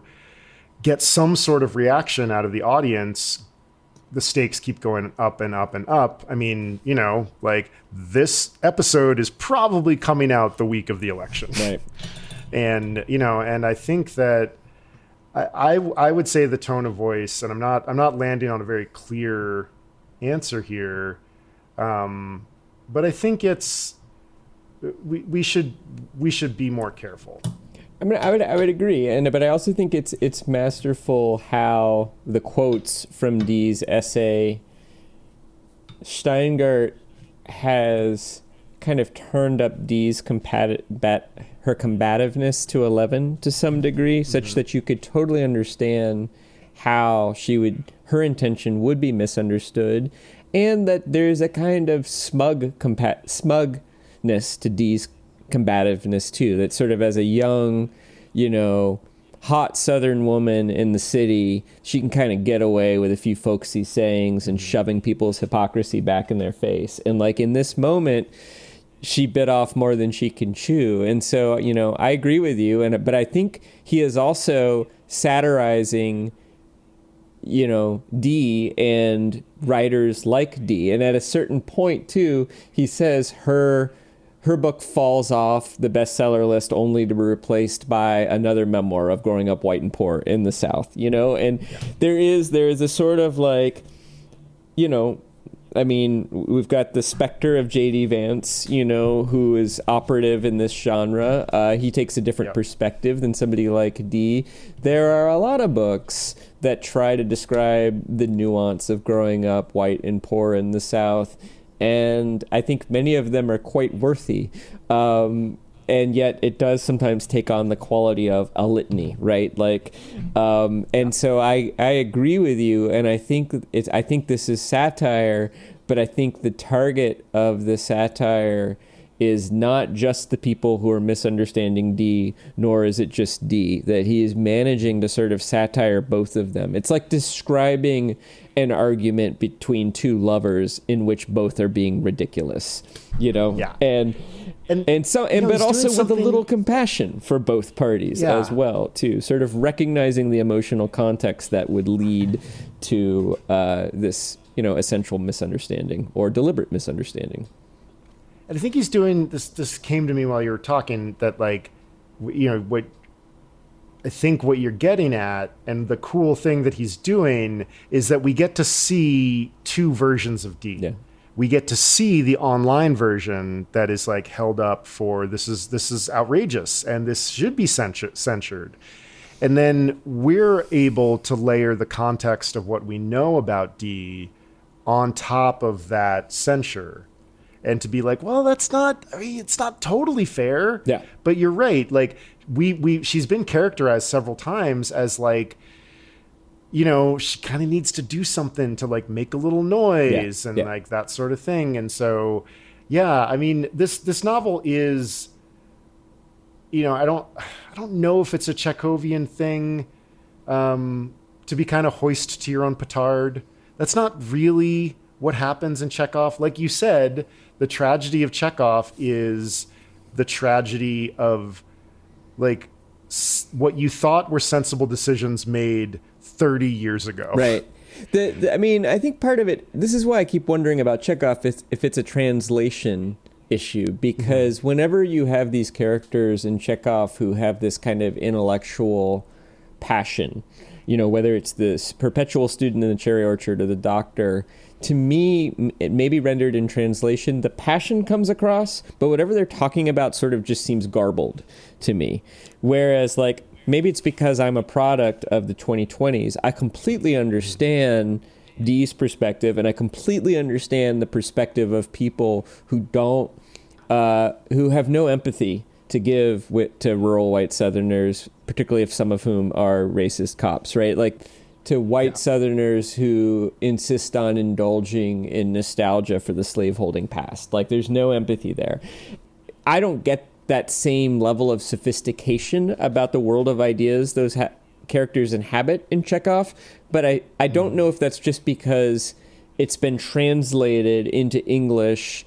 get some sort of reaction out of the audience, the stakes keep going up and up and up. I mean, this episode is probably coming out the week of the election. Right. And I think that I would say the tone of voice, and I'm not landing on a very clear answer here. But I think we should be more careful. I mean, I would agree, but I also think it's masterful how the quotes from Dee's essay, Shteyngart has kind of turned up Dee's her combativeness to 11 to some degree, such that you could totally understand how her intention would be misunderstood, and that there's a kind of smugness to Dee's combativeness too, that sort of as a young, hot Southern woman in the city, she can kind of get away with a few folksy sayings and shoving people's hypocrisy back in their face. And like in this moment, she bit off more than she can chew. And so, I agree with you. But I think he is also satirizing, Dee and writers like Dee. And at a certain point too, he says her book falls off the bestseller list only to be replaced by another memoir of growing up white and poor in the South, and there is a sort of like, we've got the specter of J.D. Vance, who is operative in this genre. He takes a different perspective than somebody like Dee. There are a lot of books that try to describe the nuance of growing up white and poor in the South, and I think many of them are quite worthy. And yet it does sometimes take on the quality of a litany, right? Like, and so I agree with you, and I think this is satire, but I think the target of the satire is not just the people who are misunderstanding Dee, nor is it just Dee, that he is managing to sort of satire both of them. It's like describing an argument between two lovers in which both are being ridiculous, Yeah. But also with a little compassion for both parties as well, too. Sort of recognizing the emotional context that would lead to this, essential misunderstanding or deliberate misunderstanding. And I think he's doing this. This came to me while you were talking that, like, what I think what you're getting at, and the cool thing that he's doing is that we get to see two versions of Dee. Yeah. We get to see the online version that is like held up for this is outrageous and this should be censured. And then we're able to layer the context of what we know about Dee on top of that censure. And to be like, well, it's not totally fair. Yeah. But you're right. Like she's been characterized several times as like, she kind of needs to do something to like make a little noise and like that sort of thing. And so, this novel is, I don't know if it's a Chekhovian thing, to be kind of hoist to your own petard. That's not really what happens in Chekhov. Like you said, the tragedy of Chekhov is the tragedy of like what you thought were sensible decisions made 30 years ago. Right. I think part of it, this is why I keep wondering about Chekhov if it's a translation issue, because whenever you have these characters in Chekhov who have this kind of intellectual passion, whether it's this perpetual student in the cherry orchard or the doctor, to me, it may be rendered in translation, the passion comes across, but whatever they're talking about sort of just seems garbled to me. Whereas, like, maybe it's because I'm a product of the 2020s. I completely understand Dee's perspective, and I completely understand the perspective of people who who have no empathy to give to rural white Southerners, particularly if some of whom are racist cops, right? Like, to white Southerners who insist on indulging in nostalgia for the slaveholding past. Like, there's no empathy there. I don't get that same level of sophistication about the world of ideas those characters inhabit in Chekhov, but I don't know if that's just because it's been translated into English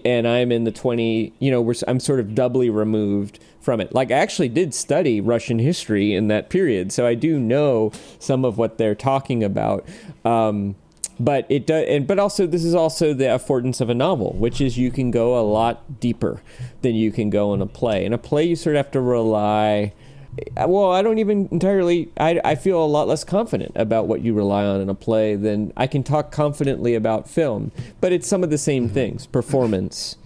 and I'm in the I'm sort of doubly removed from it. Like, I actually did study Russian history in that period, so I do know some of what they're talking about. But it does, but also this is also the affordance of a novel, which is you can go a lot deeper than you can go in a play. In a play, you sort of have to rely. Well, I don't even entirely. I feel a lot less confident about what you rely on in a play than I can talk confidently about film. But it's some of the same things: performance,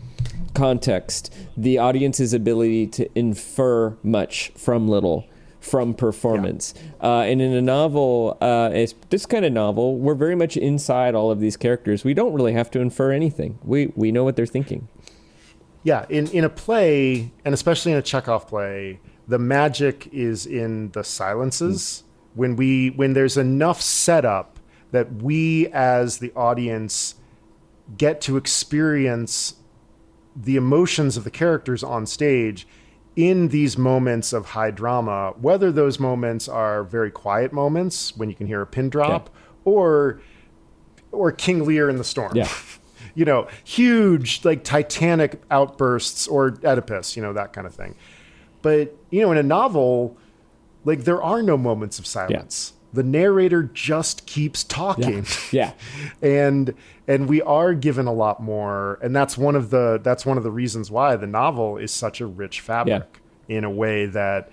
context, the audience's ability to infer much from little, from performance. And in a novel, it's this kind of novel, we're very much inside all of these characters. We don't really have to infer anything. We know what they're thinking. Yeah, in a play, and especially in a Chekhov play, the magic is in the silences. When there's enough setup that we as the audience get to experience the emotions of the characters on stage in these moments of high drama, whether those moments are very quiet moments when you can hear a pin drop, or King Lear in the storm. Yeah. You know, huge, like Titanic outbursts, or Oedipus, you know, that kind of thing. But, you know, in a novel, like, there are no moments of silence. Yeah. The narrator just keeps talking. Yeah. and we are given a lot more. And that's one of the reasons why the novel is such a rich fabric, in a way that,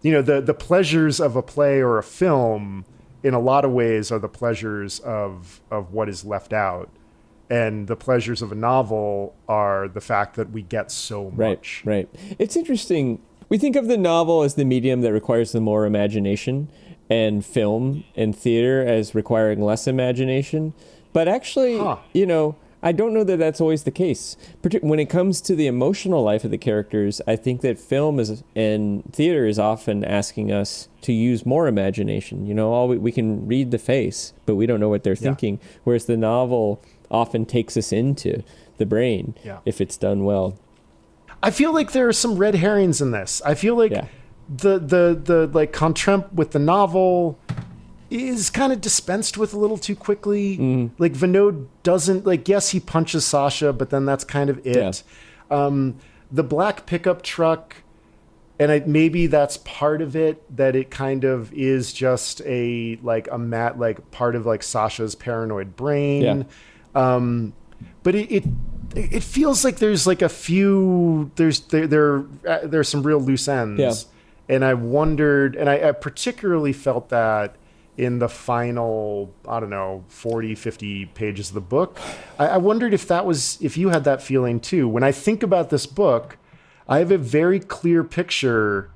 you know, the pleasures of a play or a film in a lot of ways are the pleasures of what is left out. And the pleasures of a novel are the fact that we get so much. Right. It's interesting. We think of the novel as the medium that requires the more imagination, and film and theater as requiring less imagination. But actually, you know, I don't know that that's always the case. When it comes to the emotional life of the characters, I think that film and theater is often asking us to use more imagination. You know, we can read the face, but we don't know what they're thinking. Whereas the novel often takes us into the brain if it's done well. I feel like there are some red herrings in this. I feel like the like contempt with the novel is kind of dispensed with a little too quickly. Like Vinod doesn't, like, yes, he punches Sasha, but then that's kind of it. The black pickup truck, and maybe that's part of it, that it kind of is just a part of like Sasha's paranoid brain. But it feels like there's like a few, there's some real loose ends. And I wondered, and I particularly felt that in the final, 40, 50 pages of the book. I wondered if you had that feeling too. When I think about this book, I have a very clear picture,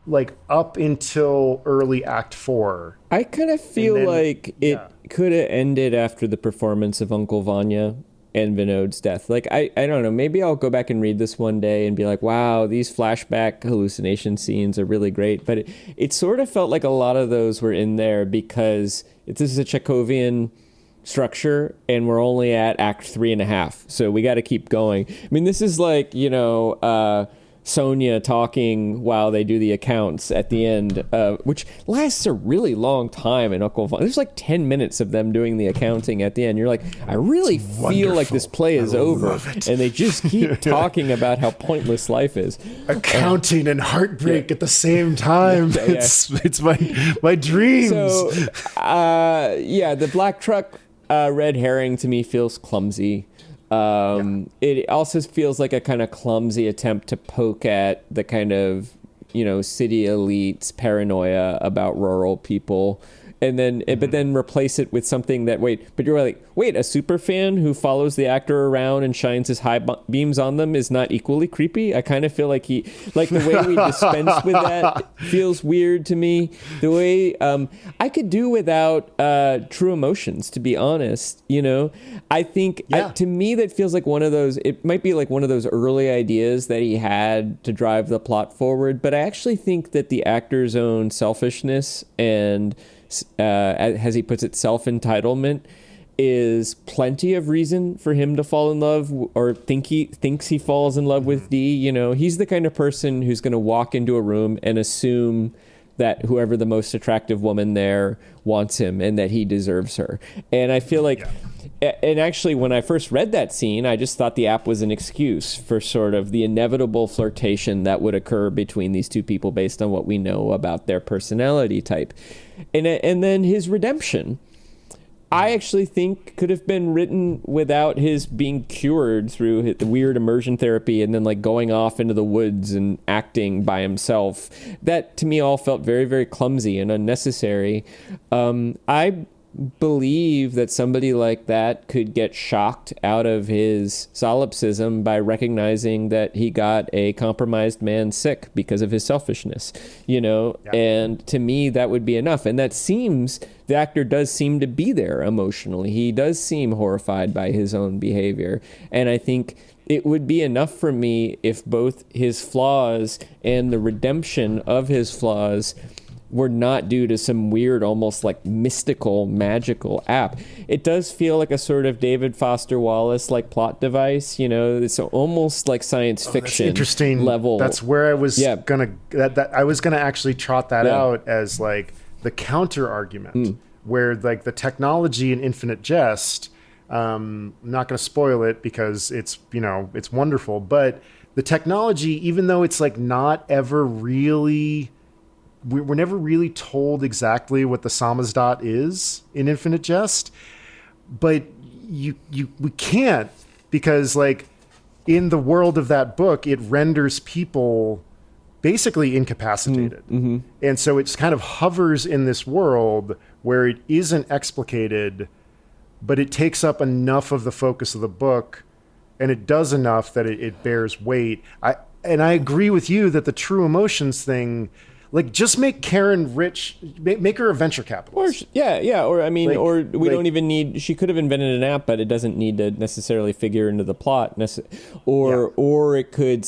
like up until early Act 4. I kind of feel like it could have ended after the performance of Uncle Vanya and Vinod's death. Like, I don't know, maybe I'll go back and read this one day and be like, wow, these flashback hallucination scenes are really great. But it sort of felt like a lot of those were in there because this is a Chekhovian structure and we're only at Act 3.5. So we got to keep going. I mean, this is like, Sonia talking while they do the accounts at the end, which lasts a really long time in Uncle Vanya. There's like 10 minutes of them doing the accounting at the end. You're like, I really feel like this play is over. And they just keep talking about how pointless life is. Accounting and heartbreak at the same time. It's my dreams. So, the black truck red herring to me feels clumsy. It also feels like a kind of clumsy attempt to poke at the kind of, city elites paranoia about rural people. And then, but then replace it with something that, you're like, a super fan who follows the actor around and shines his high beams on them is not equally creepy. I kind of feel like the way we dispense with that feels weird to me. The way, I could do without true emotions, to be honest. I think to me that feels like one of those, it might be like one of those early ideas that he had to drive the plot forward. But I actually think that the actor's own selfishness and, as he puts it, self-entitlement is plenty of reason for him to fall in love, or thinks he falls in love with Dee. He's the kind of person who's going to walk into a room and assume that whoever the most attractive woman there wants him and that he deserves her. And I feel like, and actually when I first read that scene, I just thought the app was an excuse for sort of the inevitable flirtation that would occur between these two people based on what we know about their personality type. And then his redemption, I actually think could have been written without his being cured through the weird immersion therapy and then like going off into the woods and acting by himself. That to me all felt very, very clumsy and unnecessary. I believe that somebody like that could get shocked out of his solipsism by recognizing that he got a compromised man sick because of his selfishness, and to me that would be enough. And the actor does seem to be there emotionally. He does seem horrified by his own behavior. And I think it would be enough for me if both his flaws and the redemption of his flaws were not due to some weird, almost like mystical, magical app. It does feel like a sort of David Foster Wallace like plot device. It's almost like science fiction. That's interesting level. That's where I was gonna actually trot that out as like the counter argument, where like the technology in Infinite Jest. I'm not going to spoil it because it's wonderful, but the technology, even though it's like not ever really. We're never really told exactly what the samizdat is in Infinite Jest, but we can't, because like in the world of that book, it renders people basically incapacitated. And so it kind of hovers in this world where it isn't explicated, but it takes up enough of the focus of the book, and it does enough that it bears weight. I agree with you that the true emotions thing, like, just make Karen rich, make her a venture capitalist. Don't even need, she could have invented an app, but it doesn't need to necessarily figure into the plot. Or it could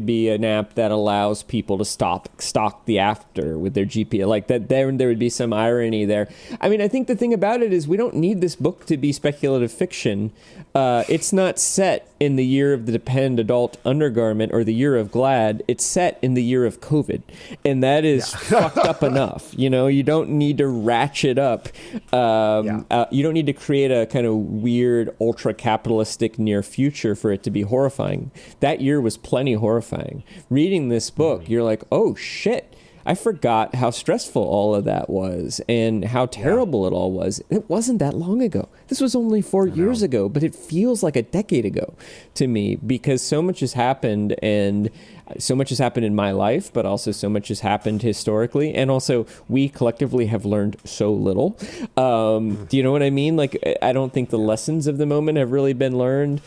be an app that allows people to stalk the after with their GPS. Like that, there would be some irony there. I mean, I think the thing about it is we don't need this book to be speculative fiction. It's not set in the year of the Depend adult undergarment or the year of GLAAD. It's set in the year of COVID. And that is fucked up enough. You don't need to ratchet up. You don't need to create a kind of weird, ultra-capitalistic near future for it to be horrifying. That year was plenty horrifying. Reading this book, you're like, oh, shit. I forgot how stressful all of that was and how terrible it all was. It wasn't that long ago. This was only 4 years ago, but it feels like a decade ago to me, because so much has happened, and so much has happened in my life, but also so much has happened historically. And also we collectively have learned so little. Do you know what I mean? Like, I don't think the lessons of the moment have really been learned.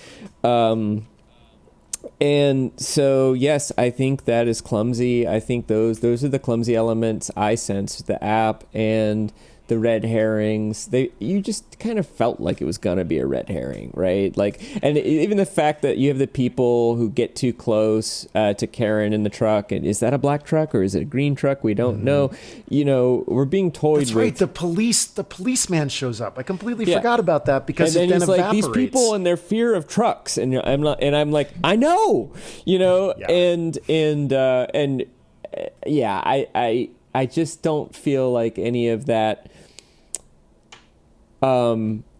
And so, yes, I think that is clumsy. I think those are the clumsy elements I sensed, the app and the red herrings. You just kind of felt like it was going to be a red herring, right? Like, and even the fact that you have the people who get too close to Karen in the truck, and is that a black truck or is it a green truck? We don't know. We're being toyed with. That's right. The policeman shows up. I completely forgot about that, because and it then he's evaporates. Like, these people and their fear of trucks, and I'm like, I know, I just don't feel like any of that.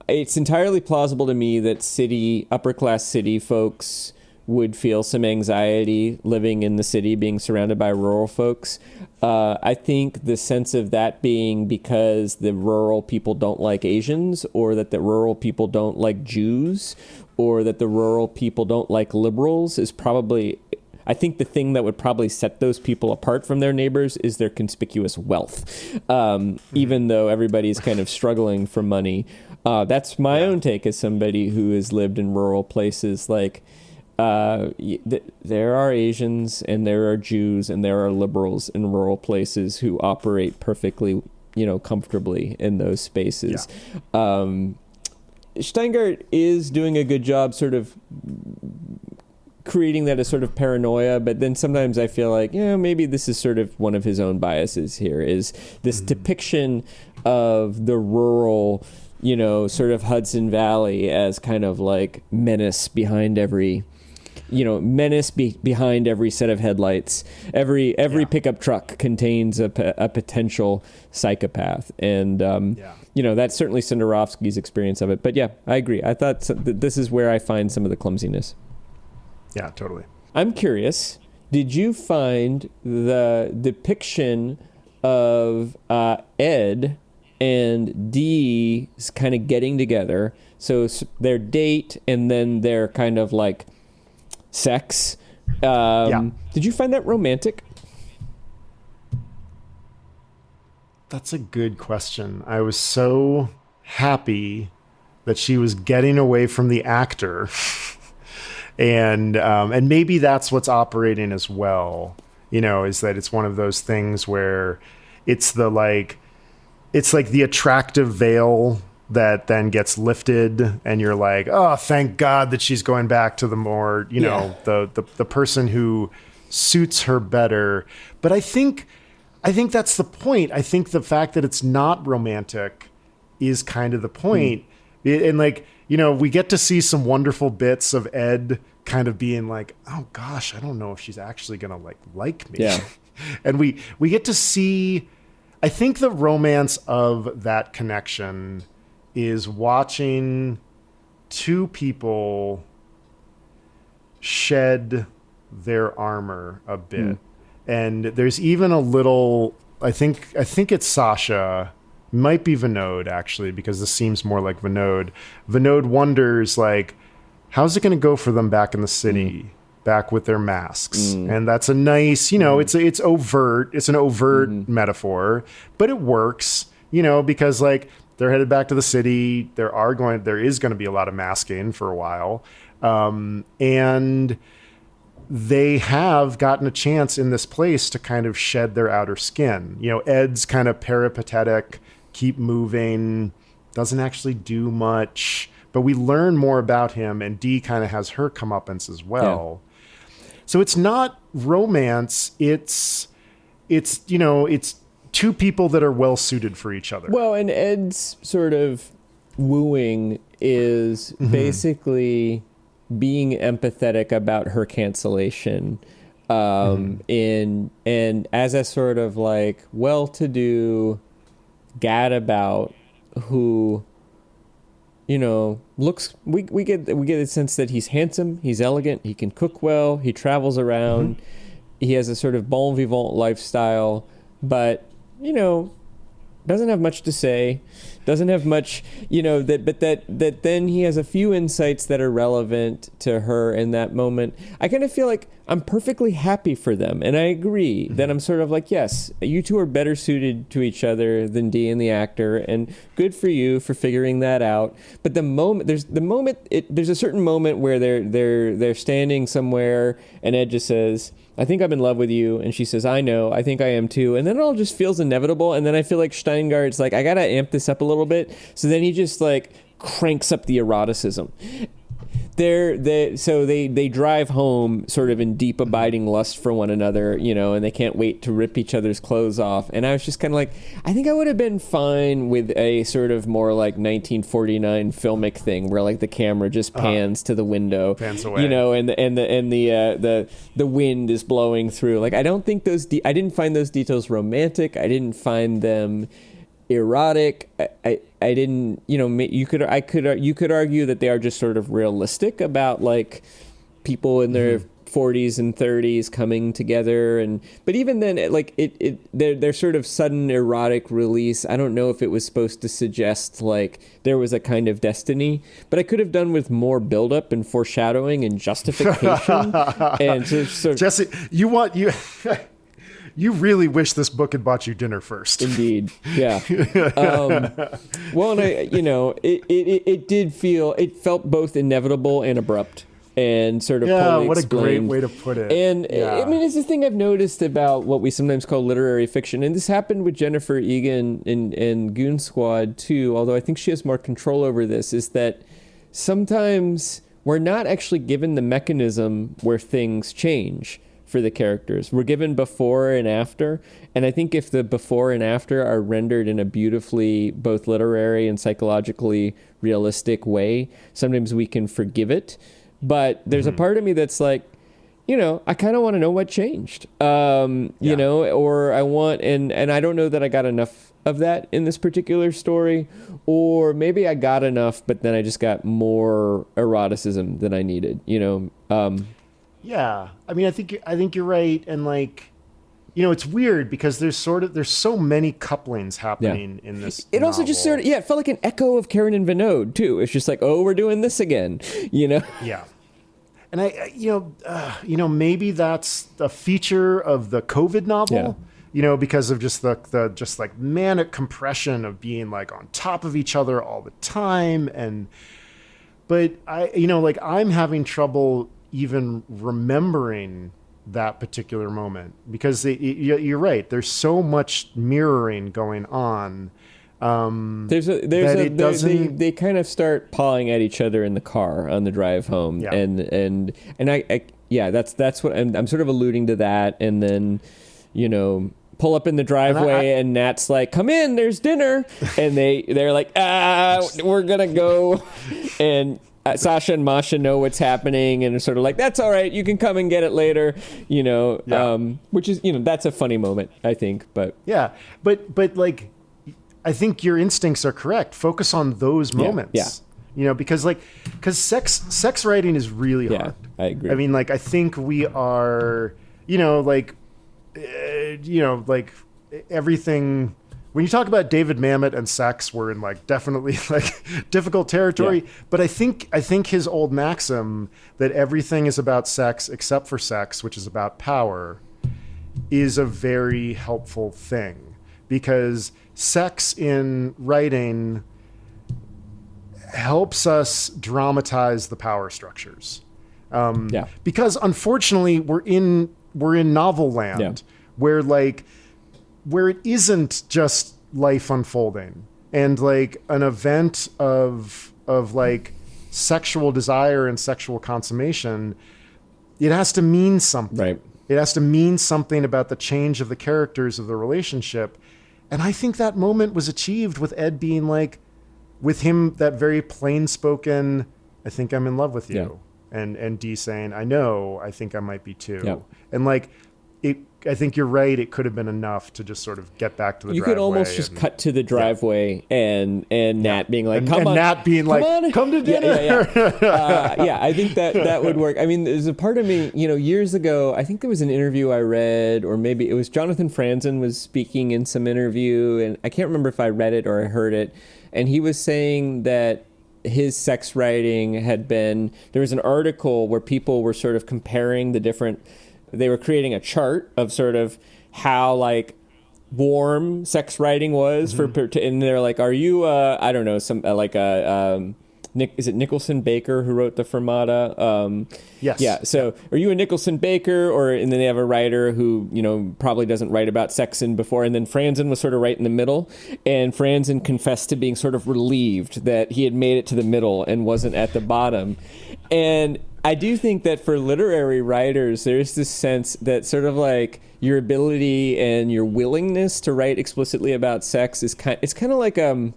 It's entirely plausible to me that upper class city folks would feel some anxiety living in the city, being surrounded by rural folks. I think the sense of that being because the rural people don't like Asians, or that the rural people don't like Jews, or that the rural people don't like liberals is probably... I think the thing that would probably set those people apart from their neighbors is their conspicuous wealth. Even though everybody's kind of struggling for money. That's my own take as somebody who has lived in rural places. Like, there are Asians and there are Jews and there are liberals in rural places who operate perfectly, comfortably in those spaces. Shteyngart is doing a good job sort of creating that as sort of paranoia, but then sometimes I feel like, maybe this is sort of one of his own biases here, is this depiction of the rural, sort of Hudson Valley as kind of like menace behind every, behind every set of headlights. Every pickup truck contains a potential psychopath. And, that's certainly Senderovsky's experience of it. But yeah, I agree. I thought this is where I find some of the clumsiness. Yeah, totally. I'm curious, did you find the depiction of Ed and Dee kind of getting together, so their date and then their kind of like sex, did you find that romantic? That's a good question. I was so happy that she was getting away from the actor. And maybe that's what's operating as well, is that it's one of those things where it's like the attractive veil that then gets lifted, and you're like, oh, thank God that she's going back to the more, the person who suits her better. But I think I think that's the point. I think the fact that it's not romantic is kind of the point. And like, you know, we get to see some wonderful bits of Ed kind of being like, oh gosh, I don't know if she's actually going to like me. Yeah. And we get to see, I think the romance of that connection is watching two people shed their armor a bit. And there's even a little, I think it's Sasha, might be Vinod actually, because this seems more like Vinod. Vinod wonders like, how's it going to go for them back in the city, back with their masks? And that's a nice, you know, it's overt. It's an overt metaphor, but it works, you know, because like they're headed back to the city. There is going to be a lot of masking for a while. And they have gotten a chance in this place to kind of shed their outer skin. You know, Ed's kind of peripatetic, keep moving, doesn't actually do much, but we learn more about him, and Dee kind of has her comeuppance as well. Yeah. So it's not romance. It's you know, it's two people that are well suited for each other. Well, and Ed's sort of wooing is basically being empathetic about her cancellation, and as a sort of like well-to-do gadabout who, you know, looks. We get the sense that he's handsome, he's elegant, he can cook well, he travels around, he has a sort of bon vivant lifestyle, but you know, doesn't have much to say, doesn't have much, you know, that then he has a few insights that are relevant to her in that moment. I kind of feel like I'm perfectly happy for them, and I agree that I'm sort of like, yes, you two are better suited to each other than Dee and the actor, and good for you for figuring that out. But there's a certain moment where they're standing somewhere, and Ed just says, I think I'm in love with you. And she says, I know, I think I am too. And then it all just feels inevitable. And then I feel like Shteyngart like, I got to amp this up a little bit. So then he just like cranks up the eroticism. So they drive home sort of in deep abiding lust for one another, you know, and they can't wait to rip each other's clothes off. And I was just kind of like, I think I would have been fine with a sort of more like 1949 filmic thing where like the camera just pans to the window, pans away, you know, and the wind is blowing through. Like I don't think I didn't find those details romantic. I didn't find them erotic. I didn't, you know, you could argue that they are just sort of realistic about like people in their 40s and 30s coming together, but even then, like their sort of sudden erotic release, I don't know if it was supposed to suggest like there was a kind of destiny, but I could have done with more buildup and foreshadowing and justification. And sort of, Jesse, you really wish this book had bought you dinner first. Indeed, yeah. Well, and it felt both inevitable and abrupt, and sort of poorly what explained. A great way to put it. And I mean, it's the thing I've noticed about what we sometimes call literary fiction, and this happened with Jennifer Egan in Goon Squad too. Although I think she has more control over this, is that sometimes we're not actually given the mechanism where things change for the characters. We're given before and after, and I think if the before and after are rendered in a beautifully both literary and psychologically realistic way, sometimes we can forgive it. But there's a part of me that's like, you know, I kind of want to know what changed, you know, or I want, and I don't know that I got enough of that in this particular story, or maybe I got enough, but then I just got more eroticism than I needed, you know. Yeah, I mean, I think you're right, and like, you know, it's weird because there's so many couplings happening in this. It also just sort of it felt like an echo of Karen and Vinod too. It's just like, oh, we're doing this again, you know. Yeah, and you know, maybe that's a feature of the COVID novel. Yeah. You know, because of just the just like manic compression of being like on top of each other all the time, but I'm having trouble even remembering that particular moment because you're right. There's so much mirroring going on. They kind of start pawing at each other in the car on the drive home, and that's what I'm sort of alluding to that, and then, you know, pull up in the driveway and Nat's like, come in, there's dinner. And they're like, we're going to go. And Sasha and Masha know what's happening and are sort of like, that's all right. You can come and get it later, which is, that's a funny moment, I think. But yeah, but like, I think your instincts are correct. Focus on those moments. Yeah. Because sex writing is really hard. I agree. I mean, like, I think we are, like everything. When you talk about David Mamet and sex, we're in like definitely like difficult territory. Yeah. But I think his old maxim that everything is about sex except for sex, which is about power, is a very helpful thing, because sex in writing helps us dramatize the power structures. Because unfortunately we're in novel land where it isn't just life unfolding, and like an event of like sexual desire and sexual consummation, it has to mean something. Right. It has to mean something about the change of the characters of the relationship. And I think that moment was achieved with Ed being like, with him, that very plain spoken, I think I'm in love with you. Yeah. And Dee saying, I know, I think I might be too. Yeah. And like, I think you're right. It could have been enough to just sort of get back to the driveway. You could almost just cut to the driveway and Nat being like, come on. And Nat being like, come to dinner. I think that would work. I mean, there's a part of me, years ago, I think there was an interview I read, or maybe it was Jonathan Franzen was speaking in some interview, and I can't remember if I read it or I heard it. And he was saying that his sex writing had been, there was an article where people were sort of comparing the different, they were creating a chart of sort of how like warm sex writing was and they're like, are you I don't know, some is it Nicholson Baker who wrote the Fermata? Yes. Yeah. So are you a Nicholson Baker, and then they have a writer who, probably doesn't write about sex before. And then Franzen was sort of right in the middle, and Franzen confessed to being sort of relieved that he had made it to the middle and wasn't at the bottom. And I do think that for literary writers, there's this sense that sort of like your ability and your willingness to write explicitly about sex is kind of like I'm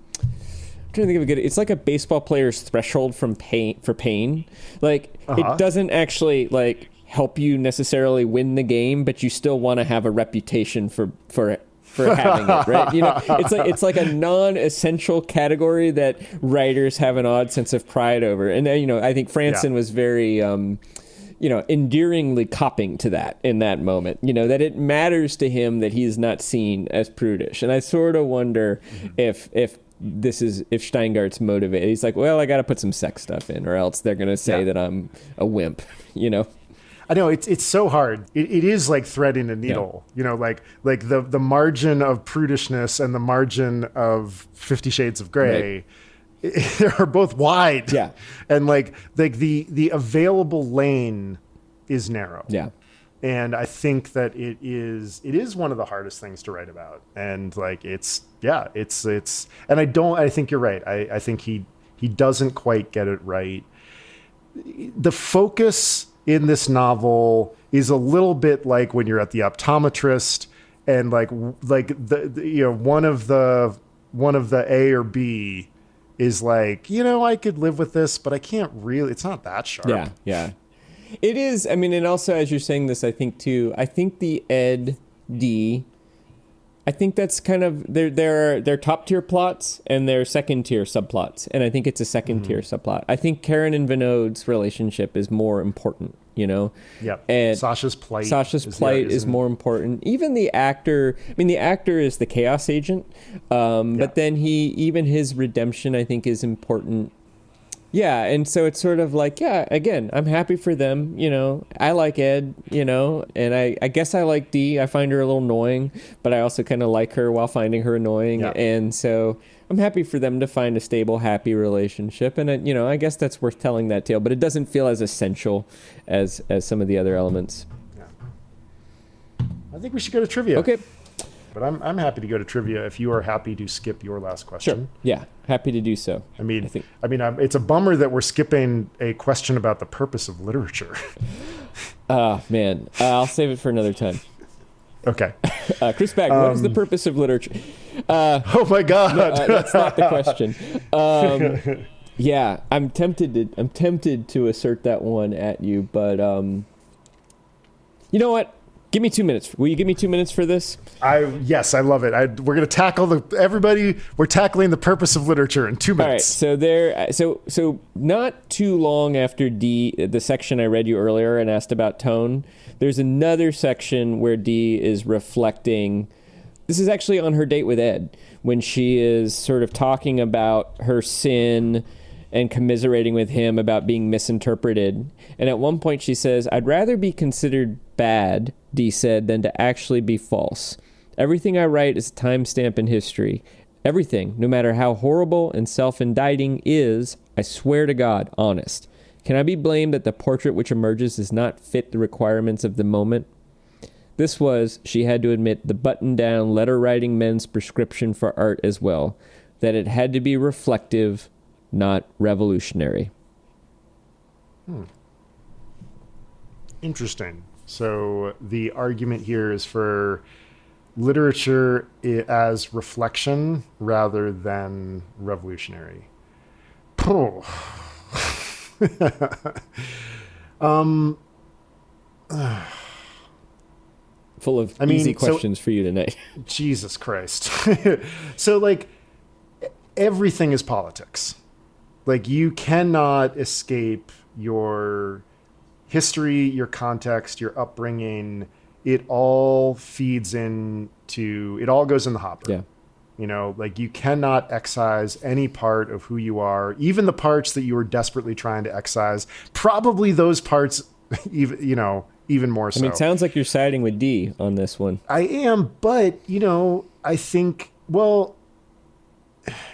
trying to think of a good. It's like a baseball player's threshold for pain. Like it doesn't actually like help you necessarily win the game, but you still want to have a reputation for having it, right? It's like a non-essential category that writers have an odd sense of pride over. And I think Franzen was very endearingly copping to that in that moment, that it matters to him that he is not seen as prudish. And I sort of wonder if Shteyngart's motivated. He's like, well, I got to put some sex stuff in, or else they're going to say that I'm a wimp, I know it's so hard. It is like threading a needle, like the margin of prudishness and the margin of 50 Shades of Grey, they are both wide. Yeah. And like the available lane is narrow. Yeah. And I think that it is one of the hardest things to write about. And like, it's, and I think you're right. I think he doesn't quite get it right. The focus in this novel is a little bit like when you're at the optometrist and like the one of the A or B is like, I could live with this, but I can't really, it's not that sharp. Yeah. Yeah. It is. I mean, and also as you're saying this, I think the Ed D, I think that's kind of they're top tier plots and they're second tier subplots, and I think it's a second tier subplot. I think Karen and Vinod's relationship is more important, Yeah. And Sasha's plight is more important. Even the actor. I mean, the actor is the chaos agent, but then his redemption, I think, is important. Yeah, and so it's sort of like, again, I'm happy for them, I like Ed, and I guess I like Dee. I find her a little annoying, but I also kind of like her while finding her annoying. Yeah. And so I'm happy for them to find a stable, happy relationship. And, I guess that's worth telling that tale, but it doesn't feel as essential as some of the other elements. Yeah. I think we should go to trivia. Okay. But I'm happy to go to trivia if you are happy to skip your last question. Sure. Yeah, happy to do so. I mean, it's a bummer that we're skipping a question about the purpose of literature. Man, I'll save it for another time. Okay. Chris Bagger, what is the purpose of literature? Oh my God. No, that's not the question. Yeah, I'm tempted to assert that one at you, but you know what? Give me 2 minutes. Will you give me 2 minutes for this? Yes, I love it. We're going to tackle we're tackling the purpose of literature in 2 minutes. All right. So not too long after D, the section I read you earlier and asked about tone, there's another section where D is reflecting. This is actually on her date with Ed, when she is sort of talking about her sin and commiserating with him about being misinterpreted. And at one point she says, "I'd rather be considered bad," Dee said, "than to actually be false. Everything I write is a timestamp in history. Everything, no matter how horrible and self-indicting, is, I swear to God, honest. Can I be blamed that the portrait which emerges does not fit the requirements of the moment?" This was, she had to admit, the button-down letter-writing men's prescription for art as well, that it had to be reflective, not revolutionary. Interesting. So the argument here is for literature as reflection rather than revolutionary. Oh. Full of easy questions for you tonight. Jesus Christ. So, like, everything is politics. Like, you cannot escape your history, your context, your upbringing. It all feeds into, it all goes in the hopper. Yeah. You know, like, you cannot excise any part of who you are, even the parts that you are desperately trying to excise. Probably those parts, even more so. I mean, it sounds like you're siding with D on this one. I am, but, I think, well,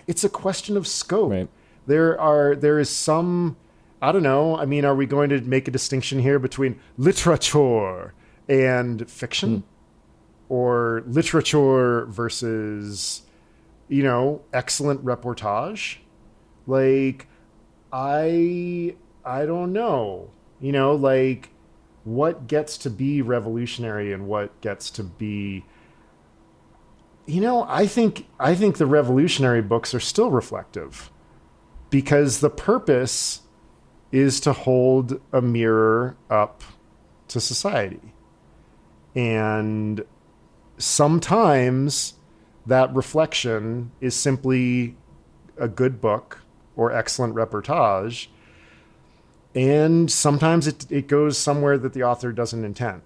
it's a question of scope. Right. There is some, I don't know. I mean, are we going to make a distinction here between literature and fiction? Or literature versus, excellent reportage? Like, I don't know. Like, what gets to be revolutionary and what gets to be, I think the revolutionary books are still reflective, because the purpose is to hold a mirror up to society. And sometimes that reflection is simply a good book or excellent reportage. And sometimes it goes somewhere that the author doesn't intend.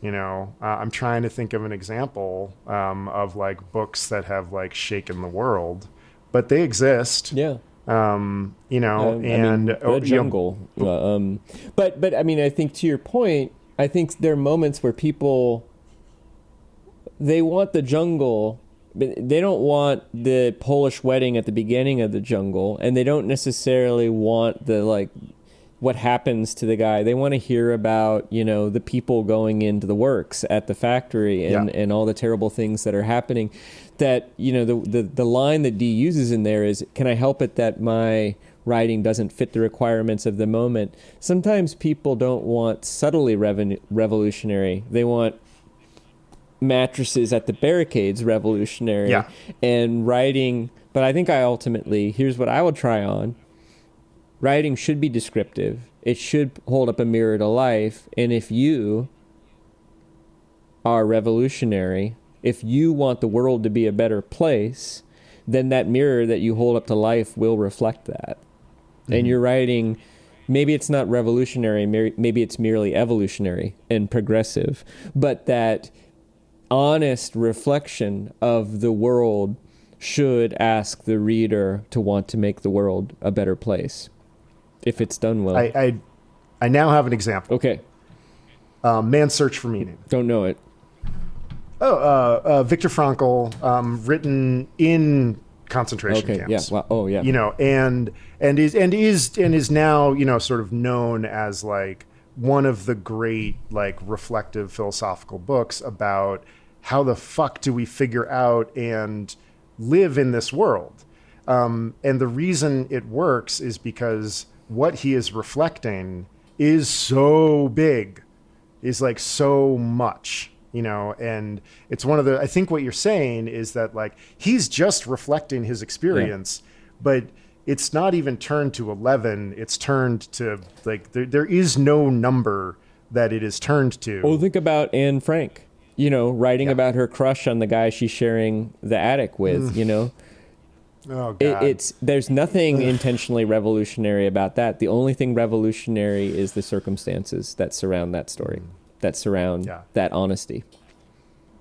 I'm trying to think of an example of like books that have like shaken the world, but they exist. Yeah. And The Jungle. But I mean, I think to your point, I think there are moments where people, they want the jungle, but they don't want the Polish wedding at the beginning of the jungle, and they don't necessarily want the what happens to the guy. They want to hear about, the people going into the works at the factory and all the terrible things that are happening. That, the line that Dee uses in there is, can I help it that my writing doesn't fit the requirements of the moment? Sometimes people don't want subtly revolutionary. They want mattresses at the barricades revolutionary. Yeah. And writing, but I think here's what I would try on. Writing should be descriptive. It should hold up a mirror to life. And if you are revolutionary, if you want the world to be a better place, then that mirror that you hold up to life will reflect that. Mm-hmm. And you're writing, maybe it's not revolutionary, maybe it's merely evolutionary and progressive, but that honest reflection of the world should ask the reader to want to make the world a better place, if it's done well. I now have an example. Okay. Man's Search for Meaning. Don't know it. Viktor Frankl, written in concentration camps. Yeah. Wow. Oh, yeah. And is now, sort of known as like one of the great like reflective philosophical books about how the fuck do we figure out and live in this world. And the reason it works is because what he is reflecting is so big, is like so much. and it's one of the, I think what you're saying is that like, he's just reflecting his experience, but it's not even turned to 11. It's turned to like, there is no number that it is turned to. Well, think about Anne Frank, writing about her crush on the guy she's sharing the attic with, Oh, God. There's nothing intentionally revolutionary about that. The only thing revolutionary is the circumstances that surround that story, that surround that honesty.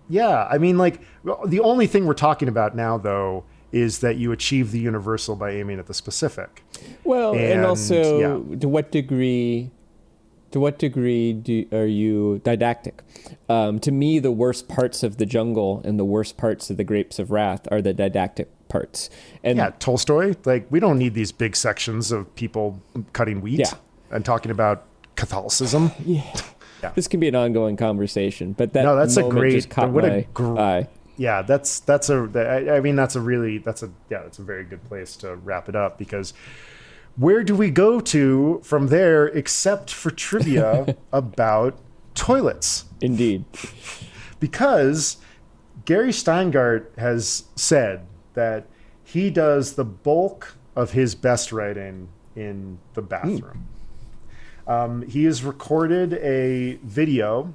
Yeah, I mean, like, the only thing we're talking about now, though, is that you achieve the universal by aiming at the specific. Well, and also, to what degree are you didactic? To me, the worst parts of the jungle and the worst parts of the Grapes of Wrath are the didactic parts. And Tolstoy, like, we don't need these big sections of people cutting wheat and talking about Catholicism. This can be an ongoing conversation, but that that's moment a great, just caught my eye. Yeah, that's a very good place to wrap it up, because where do we go to from there except for trivia about toilets? Indeed. Because Gary Shteyngart has said that he does the bulk of his best writing in the bathroom. He has recorded a video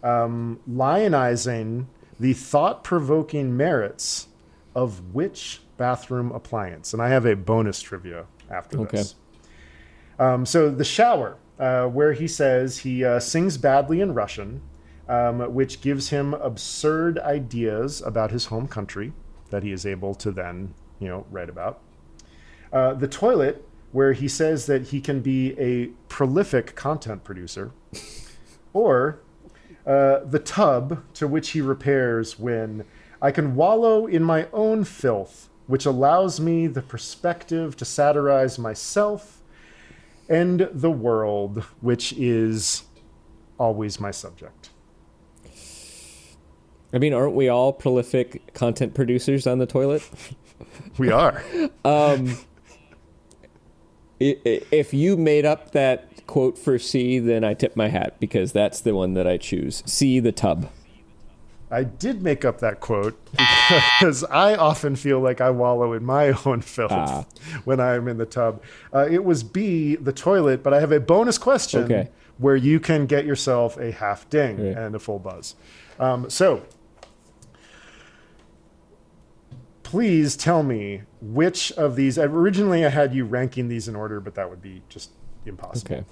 lionizing the thought-provoking merits of which bathroom appliance. And I have a bonus trivia after this. So the shower, where he says he sings badly in Russian, which gives him absurd ideas about his home country that he is able to then, write about. The toilet, where he says that he can be a prolific content producer. Or the tub, to which he repairs when I can wallow in my own filth, which allows me the perspective to satirize myself and the world, which is always my subject. I mean, aren't we all prolific content producers on the toilet? We are. If you made up that quote for C, then I tip my hat, because that's the one that I choose. C, the tub. I did make up that quote because I often feel like I wallow in my own filth when I'm in the tub. It was B, the toilet, but I have a bonus question where you can get yourself a half ding and a full buzz. So please tell me which of these. Originally, I had you ranking these in order, but that would be just impossible.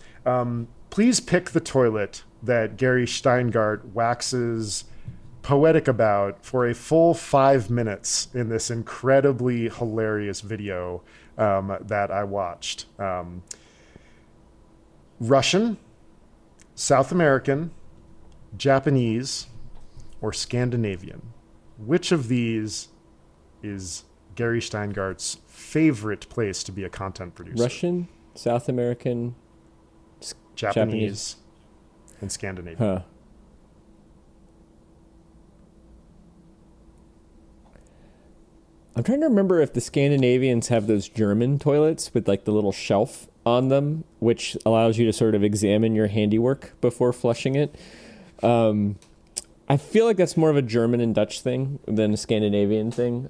Please pick the toilet that Gary Shteyngart waxes poetic about for a full 5 minutes in this incredibly hilarious video that I watched. Russian, South American, Japanese, or Scandinavian? Which of these is Gary Steingart's favorite place to be a content producer? Russian, South American, Japanese, and Scandinavian. I'm trying to remember if the Scandinavians have those German toilets with like the little shelf on them, which allows you to sort of examine your handiwork before flushing it. I feel like that's more of a German and Dutch thing than a Scandinavian thing.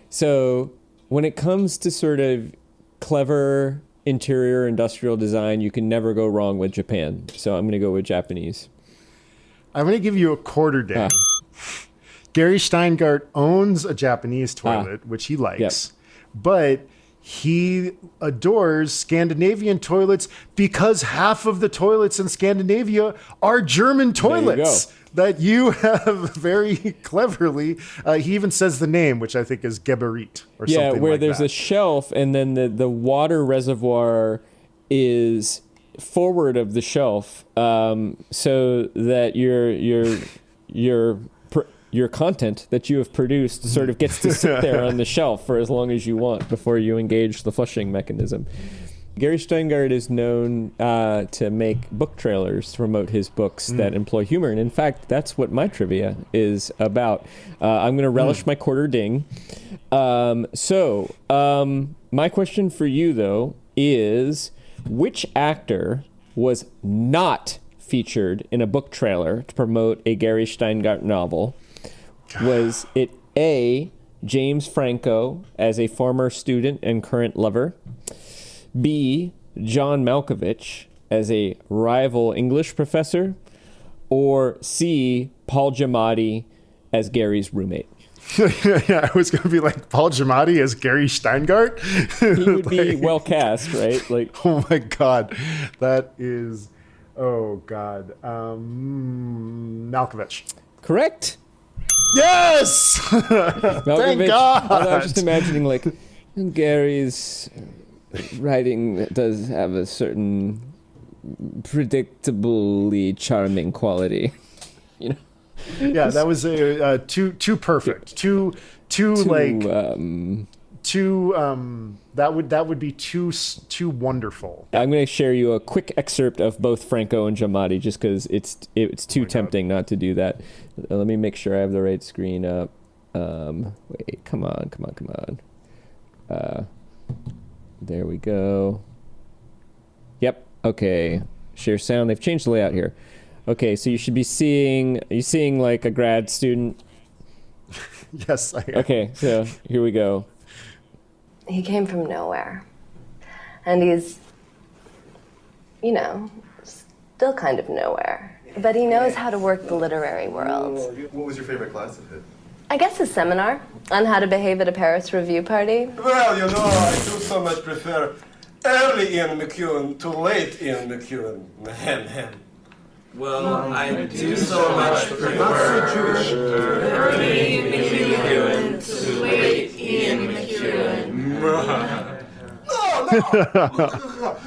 So when it comes to sort of clever interior industrial design, you can never go wrong with Japan. So I'm going to go with Japanese. I'm going to give you a quarter ding. Gary Shteyngart owns a Japanese toilet, which he likes, but he adores Scandinavian toilets because half of the toilets in Scandinavia are German toilets that you have very cleverly. He even says the name, which I think is Geberit or something like that. Yeah, where there's a shelf and then the water reservoir is forward of the shelf, so that your content that you have produced sort of gets to sit there on the shelf for as long as you want before you engage the flushing mechanism. Gary Shteyngart is known to make book trailers to promote his books that employ humor. And in fact, that's what my trivia is about. I'm going to relish my quarter ding. My question for you, though, is which actor was not featured in a book trailer to promote a Gary Shteyngart novel? Was it A, James Franco as a former student and current lover, B, John Malkovich as a rival English professor, or C, Paul Giamatti as Gary's roommate? Yeah, I was going to be like Paul Giamatti as Gary Shteyngart. He would be well cast, right? Like, oh my God, that is, oh God, Malkovich. Correct. Yes. Thank God. Although I was just imagining like Gary's writing does have a certain predictably charming quality, you know. Yeah, that was too perfect. Too that would be too wonderful. I'm going to share you a quick excerpt of both Franco and Giamatti just because it's too tempting not to do that. Let me make sure I have the right screen up. Wait, come on. There we go. Yep. Okay. Share sound. They've changed the layout here. Okay, so you should be seeing. Are you seeing like a grad student? Yes, I am. Okay, so here we go. He came from nowhere. And he's, still kind of nowhere. But he knows how to work the literary world. What was your favorite class of his? I guess a seminar on how to behave at a Paris review party. Well, I do so much prefer early in McEwen to late in McEwen. Well, I do so much prefer early in McEwen to late in McEwen.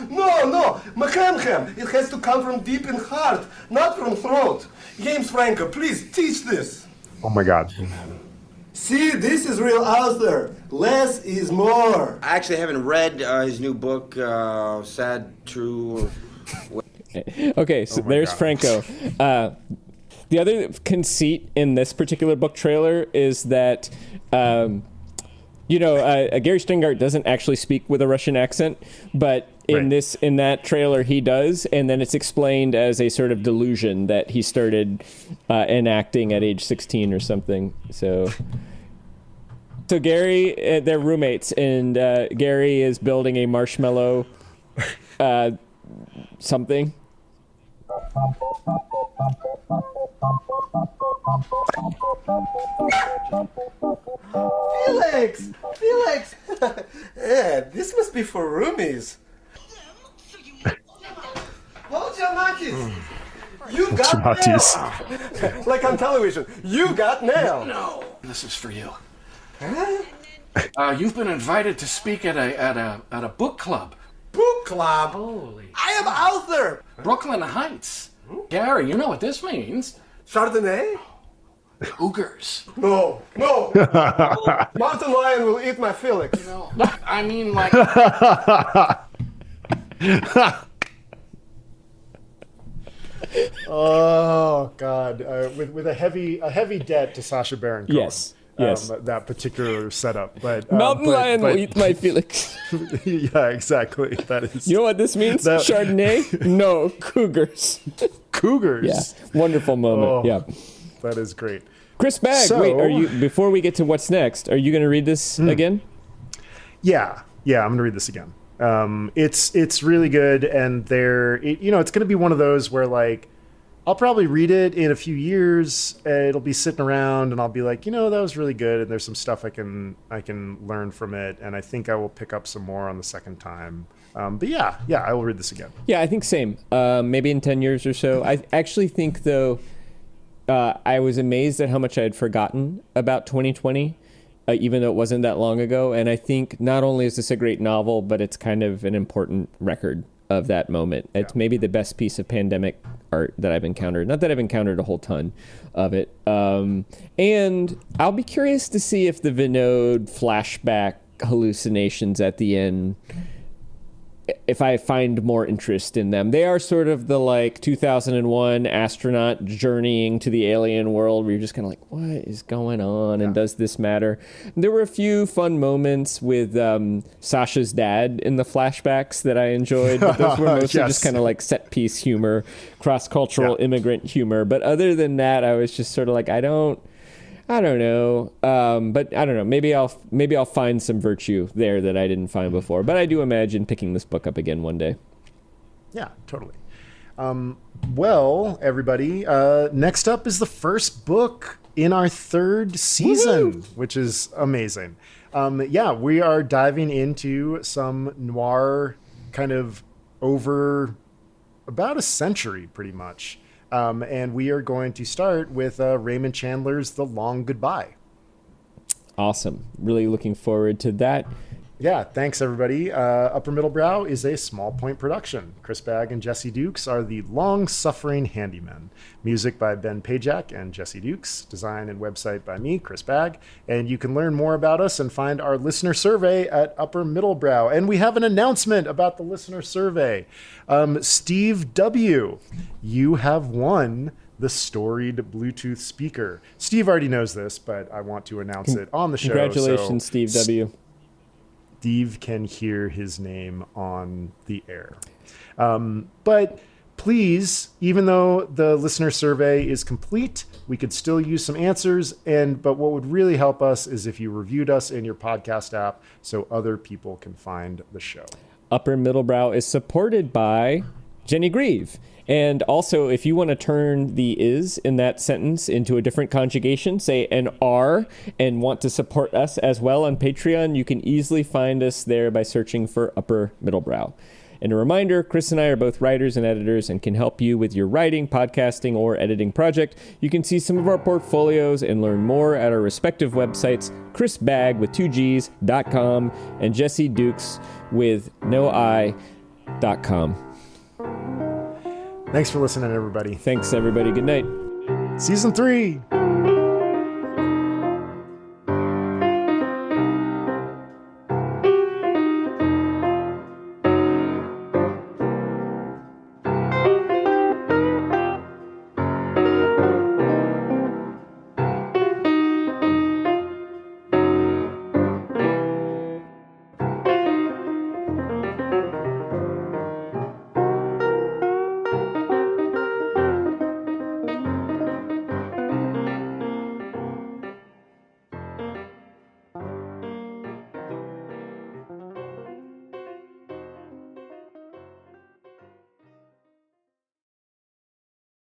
No, McCanham. It has to come from deep in heart, not from throat. James Franco, please teach this. Oh my God. See, this is real author. Less is more. I actually haven't read his new book, Sad True. Okay, so there's Franco. The other conceit in this particular book trailer is that, Gary Shteyngart doesn't actually speak with a Russian accent, but in that trailer he does, and then it's explained as a sort of delusion that he started enacting at age 16 or something. So Gary, they're roommates, and Gary is building a marshmallow something. Felix! Yeah, this must be for roomies. Hold your matches. You got mail. Like on television, you got mail. No, this is for you. Huh? You've been invited to speak at a book club. Book club? Holy. I am author. Brooklyn Heights. Gary, you know what this means. Chardonnay? Cougars. No. Mountain lion will eat my Felix. No, I mean like... Oh God! With a heavy debt to Sacha Baron Cohen. Yes. That particular setup, but Mountain lion will eat my Felix. Yeah, exactly. That is. You know what this means? Chardonnay? No, cougars. Cougars. Yeah, wonderful moment. Oh, yeah, that is great. Chris Bagg. So, wait, are you? Before we get to what's next, are you going to read this again? Yeah, I'm going to read this again. It's really good, and it's going to be one of those where like I'll probably read it in a few years. It'll be sitting around, and I'll be like, that was really good, and there's some stuff I can learn from it, and I think I will pick up some more on the second time. But yeah, I will read this again. Yeah, I think same. Maybe in 10 years or so. I actually think though, I was amazed at how much I had forgotten about 2020. Even though it wasn't that long ago. And I think not only is this a great novel, but it's kind of an important record of that moment. It's maybe the best piece of pandemic art that I've encountered. Not that I've encountered a whole ton of it. And I'll be curious to see if the Vinod flashback hallucinations at the end if I find more interest in them. They are sort of the like 2001 astronaut journeying to the alien world where you're just kind of like, what is going on? And does this matter? There were a few fun moments with Sasha's dad in the flashbacks that I enjoyed, but those were mostly just kind of like set piece humor, cross-cultural immigrant humor. But other than that, I was just sort of like, I don't know. But I don't know. Maybe I'll find some virtue there that I didn't find before. But I do imagine picking this book up again one day. Yeah, totally. Well, everybody, next up is the first book in our third season, which is amazing. We are diving into some noir kind of over about a century, pretty much. And we are going to start with Raymond Chandler's The Long Goodbye. Awesome. Really looking forward to that. Yeah, thanks, everybody. Upper Middle Brow is a Small Point production. Chris Bagg and Jesse Dukes are the long-suffering handymen. Music by Ben Pajak and Jesse Dukes. Design and website by me, Chris Bagg. And you can learn more about us and find our listener survey at Upper Middle Brow. And we have an announcement about the listener survey. Steve W., you have won the storied Bluetooth speaker. Steve already knows this, but I want to announce it on the show. Congratulations, Steve W. Steve can hear his name on the air. But please, even though the listener survey is complete, we could still use some answers. But what would really help us is if you reviewed us in your podcast app so other people can find the show. Upper Middle Brow is supported by Jenny Grieve. And also, if you want to turn the is in that sentence into a different conjugation, say an R, and want to support us as well on Patreon, you can easily find us there by searching for Upper Middle Brow. And a reminder, Chris and I are both writers and editors and can help you with your writing, podcasting, or editing project. You can see some of our portfolios and learn more at our respective websites, chrisbagg with 2Gs.com and Jesse Dukes with no I.com. Thanks for listening, everybody. Thanks, everybody. Good night. Season 3.